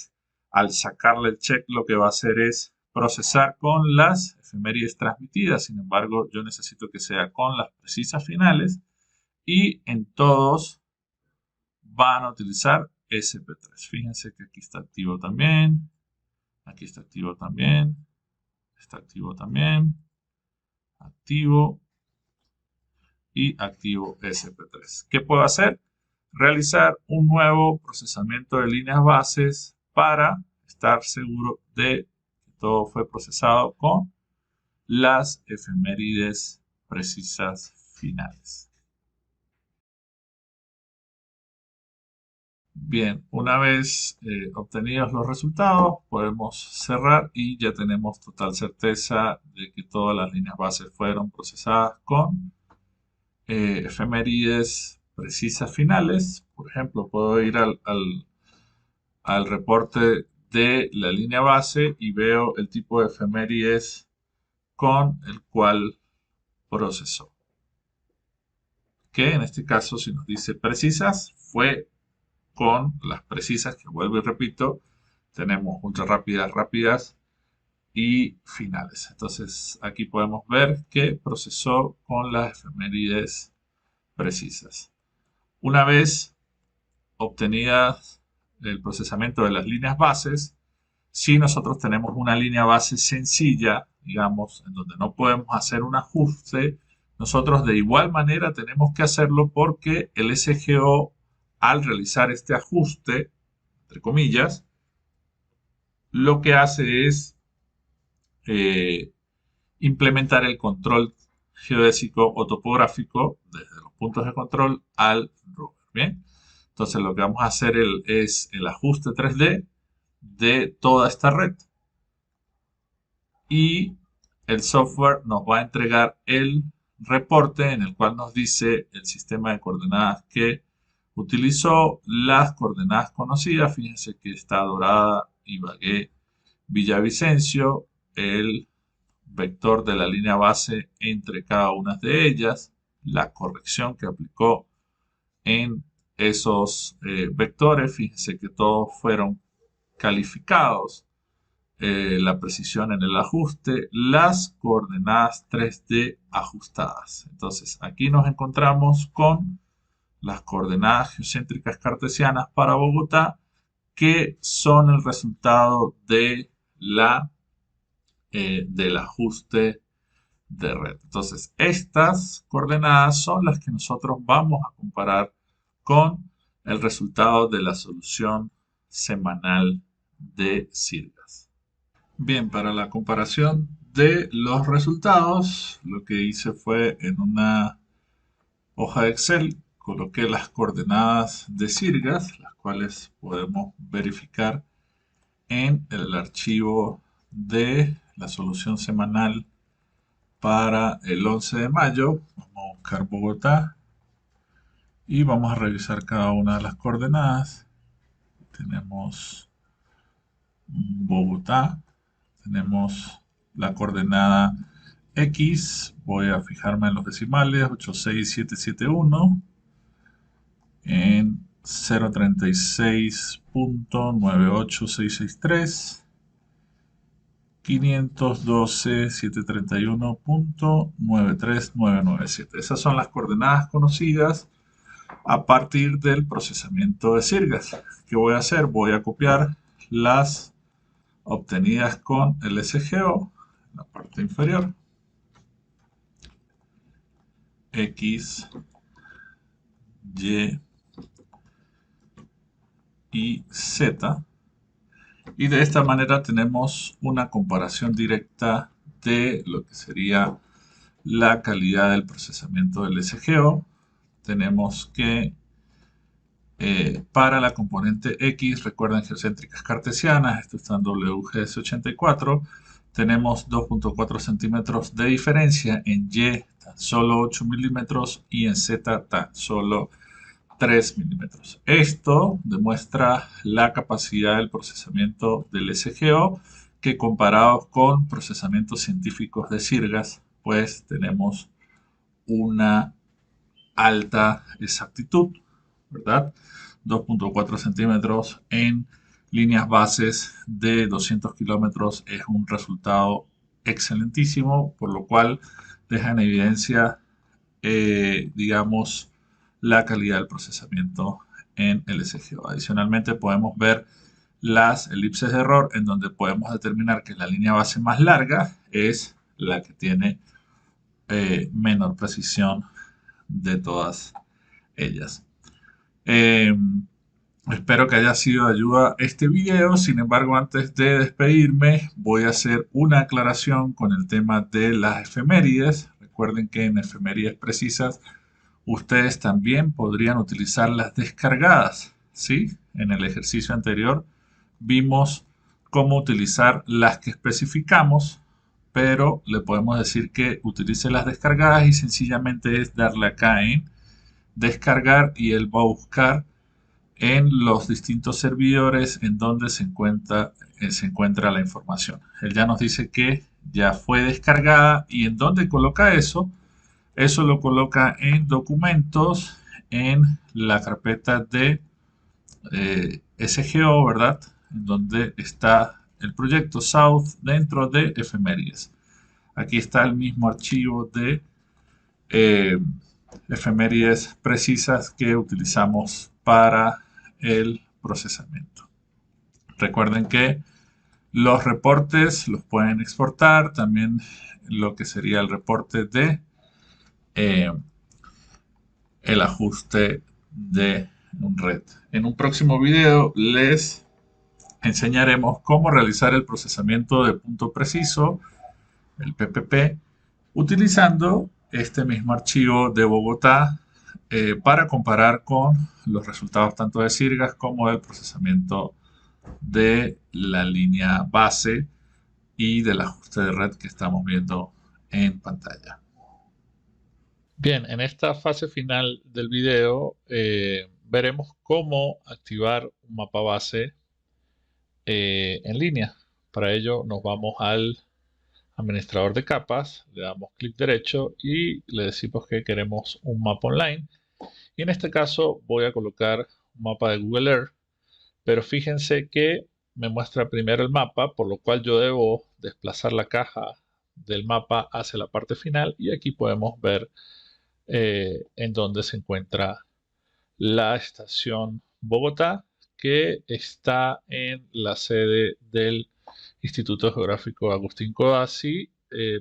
Al sacarle el check, lo que va a hacer es procesar con las efemérides transmitidas. Sin embargo, yo necesito que sea con las precisas finales, y en todos van a utilizar SP3. Fíjense que aquí está activo también, aquí está activo también, está activo también, activo y activo SP3. ¿Qué puedo hacer? Realizar un nuevo procesamiento de líneas bases para estar seguro de que todo fue procesado con las efemérides precisas finales. Bien, una vez obtenidos los resultados, podemos cerrar y ya tenemos total certeza de que todas las líneas bases fueron procesadas con efemérides precisas finales. Por ejemplo, puedo ir al reporte de la línea base y veo el tipo de efemérides con el cual procesó. Que en este caso, si nos dice precisas, fue con las precisas, que vuelvo y repito, tenemos ultra rápidas, rápidas y finales. Entonces aquí podemos ver que procesó con las efemérides precisas. Una vez obtenidas el procesamiento de las líneas bases, si nosotros tenemos una línea base sencilla, digamos, en donde no podemos hacer un ajuste, nosotros de igual manera tenemos que hacerlo, porque el SGO, al realizar este ajuste, entre comillas, lo que hace es implementar el control geodésico o topográfico desde los puntos de control al rover. Bien, entonces lo que vamos a hacer es el ajuste 3D de toda esta red, y el software nos va a entregar el reporte en el cual nos dice el sistema de coordenadas que utilizó, las coordenadas conocidas. Fíjense que está Dorada, Ibagué, Villavicencio, el vector de la línea base entre cada una de ellas, la corrección que aplicó en esos vectores, fíjense que todos fueron calificados, la precisión en el ajuste, las coordenadas 3D ajustadas. Entonces aquí nos encontramos con las coordenadas geocéntricas cartesianas para Bogotá, que son el resultado de del ajuste de red. Entonces, estas coordenadas son las que nosotros vamos a comparar con el resultado de la solución semanal de Sirgas. Bien, para la comparación de los resultados, lo que hice fue en una hoja de Excel, coloqué las coordenadas de Sirgas, las cuales podemos verificar en el archivo de la solución semanal para el 11 de mayo. Vamos a buscar Bogotá y vamos a revisar cada una de las coordenadas. Tenemos Bogotá, tenemos la coordenada X, voy a fijarme en los decimales, 86771 en 036.98663, 512.731.93997. Esas son las coordenadas conocidas a partir del procesamiento de Sirgas. ¿Qué voy a hacer? Voy a copiar las obtenidas con el SGO en la parte inferior. X, Y Z. Y de esta manera tenemos una comparación directa de lo que sería la calidad del procesamiento del SGO. Tenemos que para la componente X, recuerden geocéntricas cartesianas, esto está en WGS84, tenemos 2.4 centímetros de diferencia, en Y tan solo 8 milímetros y en Z tan solo 3 milímetros. Esto demuestra la capacidad del procesamiento del SGO, que comparados con procesamientos científicos de Sirgas, pues tenemos una alta exactitud, ¿verdad? 2.4 centímetros en líneas bases de 200 kilómetros es un resultado excelentísimo, por lo cual deja en evidencia, digamos, la calidad del procesamiento en el SGO. Adicionalmente podemos ver las elipses de error, en donde podemos determinar que la línea base más larga es la que tiene menor precisión de todas ellas. Espero que haya sido de ayuda este video. Sin embargo, antes de despedirme, voy a hacer una aclaración con el tema de las efemérides. Recuerden que en efemérides precisas ustedes también podrían utilizar las descargadas, ¿sí? En el ejercicio anterior vimos cómo utilizar las que especificamos, pero le podemos decir que utilice las descargadas y sencillamente es darle acá en descargar y él va a buscar en los distintos servidores en donde se encuentra la información. Él ya nos dice que ya fue descargada y en dónde coloca eso. Eso lo coloca en documentos, en la carpeta de SGO, ¿verdad? En donde está el proyecto South dentro de efemérides. Aquí está el mismo archivo de efemérides precisas que utilizamos para el procesamiento. Recuerden que los reportes los pueden exportar, también lo que sería el reporte de el ajuste de un red. En un próximo video les enseñaremos cómo realizar el procesamiento de punto preciso, el PPP, utilizando este mismo archivo de Bogotá para comparar con los resultados tanto de Sirgas como del procesamiento de la línea base y del ajuste de red que estamos viendo en pantalla. Bien, en esta fase final del video veremos cómo activar un mapa base en línea. Para ello nos vamos al administrador de capas, le damos clic derecho y le decimos que queremos un mapa online Y en este caso voy a colocar un mapa de Google Earth, pero fíjense que me muestra primero el mapa, por lo cual yo debo desplazar la caja del mapa hacia la parte final y aquí podemos ver en dónde se encuentra la estación Bogotá, que está en la sede del Instituto Geográfico Agustín Codazzi,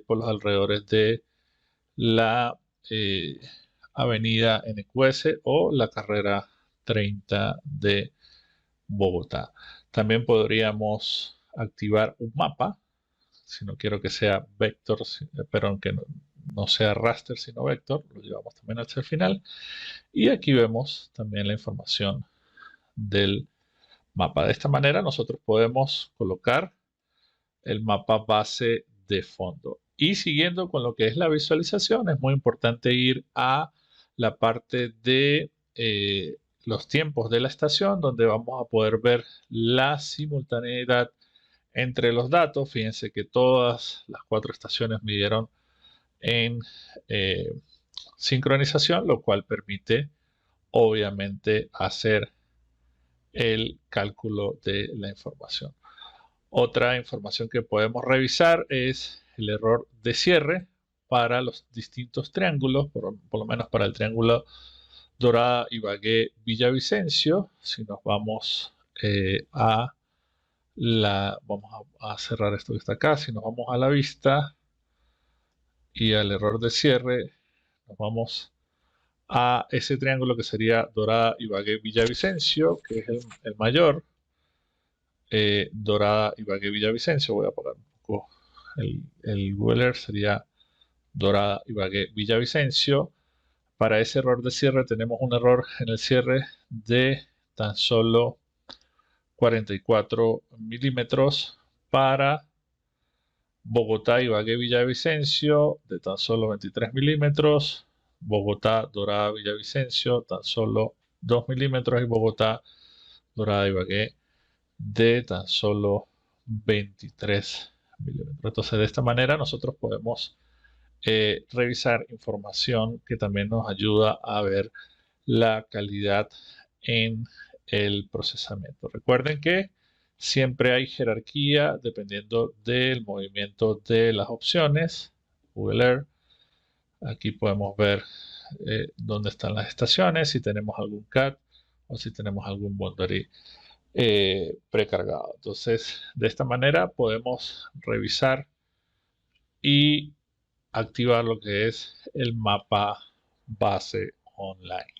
por los alrededores de la avenida NQS o la carrera 30 de Bogotá. También podríamos activar un mapa, si no quiero que sea vector, pero aunque no sea raster sino vector, lo llevamos también hacia el final. Y aquí vemos también la información del mapa. De esta manera nosotros podemos colocar el mapa base de fondo. Y siguiendo con lo que es la visualización, es muy importante ir a la parte de los tiempos de la estación, donde vamos a poder ver la simultaneidad entre los datos. Fíjense que todas las 4 estaciones midieron en sincronización, lo cual permite obviamente hacer el cálculo de la información. Otra información que podemos revisar es el error de cierre para los distintos triángulos, por lo menos para el triángulo Dorada, Ibagué, Villavicencio. Si nos vamos vamos a cerrar esto que está acá. Si nos vamos a la vista y al error de cierre, nos vamos a ese triángulo que sería Dorada, Ibagué, Villavicencio, que es el mayor. Dorada, Ibagué, Villavicencio. Voy a apagar un poco el Google Earth. Sería Dorada, Ibagué, Villavicencio. Para ese error de cierre tenemos un error en el cierre de tan solo 44 milímetros. Para Bogotá, Ibagué, Villavicencio de tan solo 23 milímetros. Bogotá, Dorada, Villavicencio tan solo 2 milímetros. Y Bogotá, Dorada, Ibagué de tan solo 23 milímetros. Entonces, de esta manera nosotros podemos revisar información que también nos ayuda a ver la calidad en el procesamiento. Recuerden que siempre hay jerarquía dependiendo del movimiento de las opciones. Google Earth. Aquí podemos ver dónde están las estaciones, si tenemos algún CAT o si tenemos algún boundary precargado. Entonces, de esta manera podemos revisar y activar lo que es el mapa base online.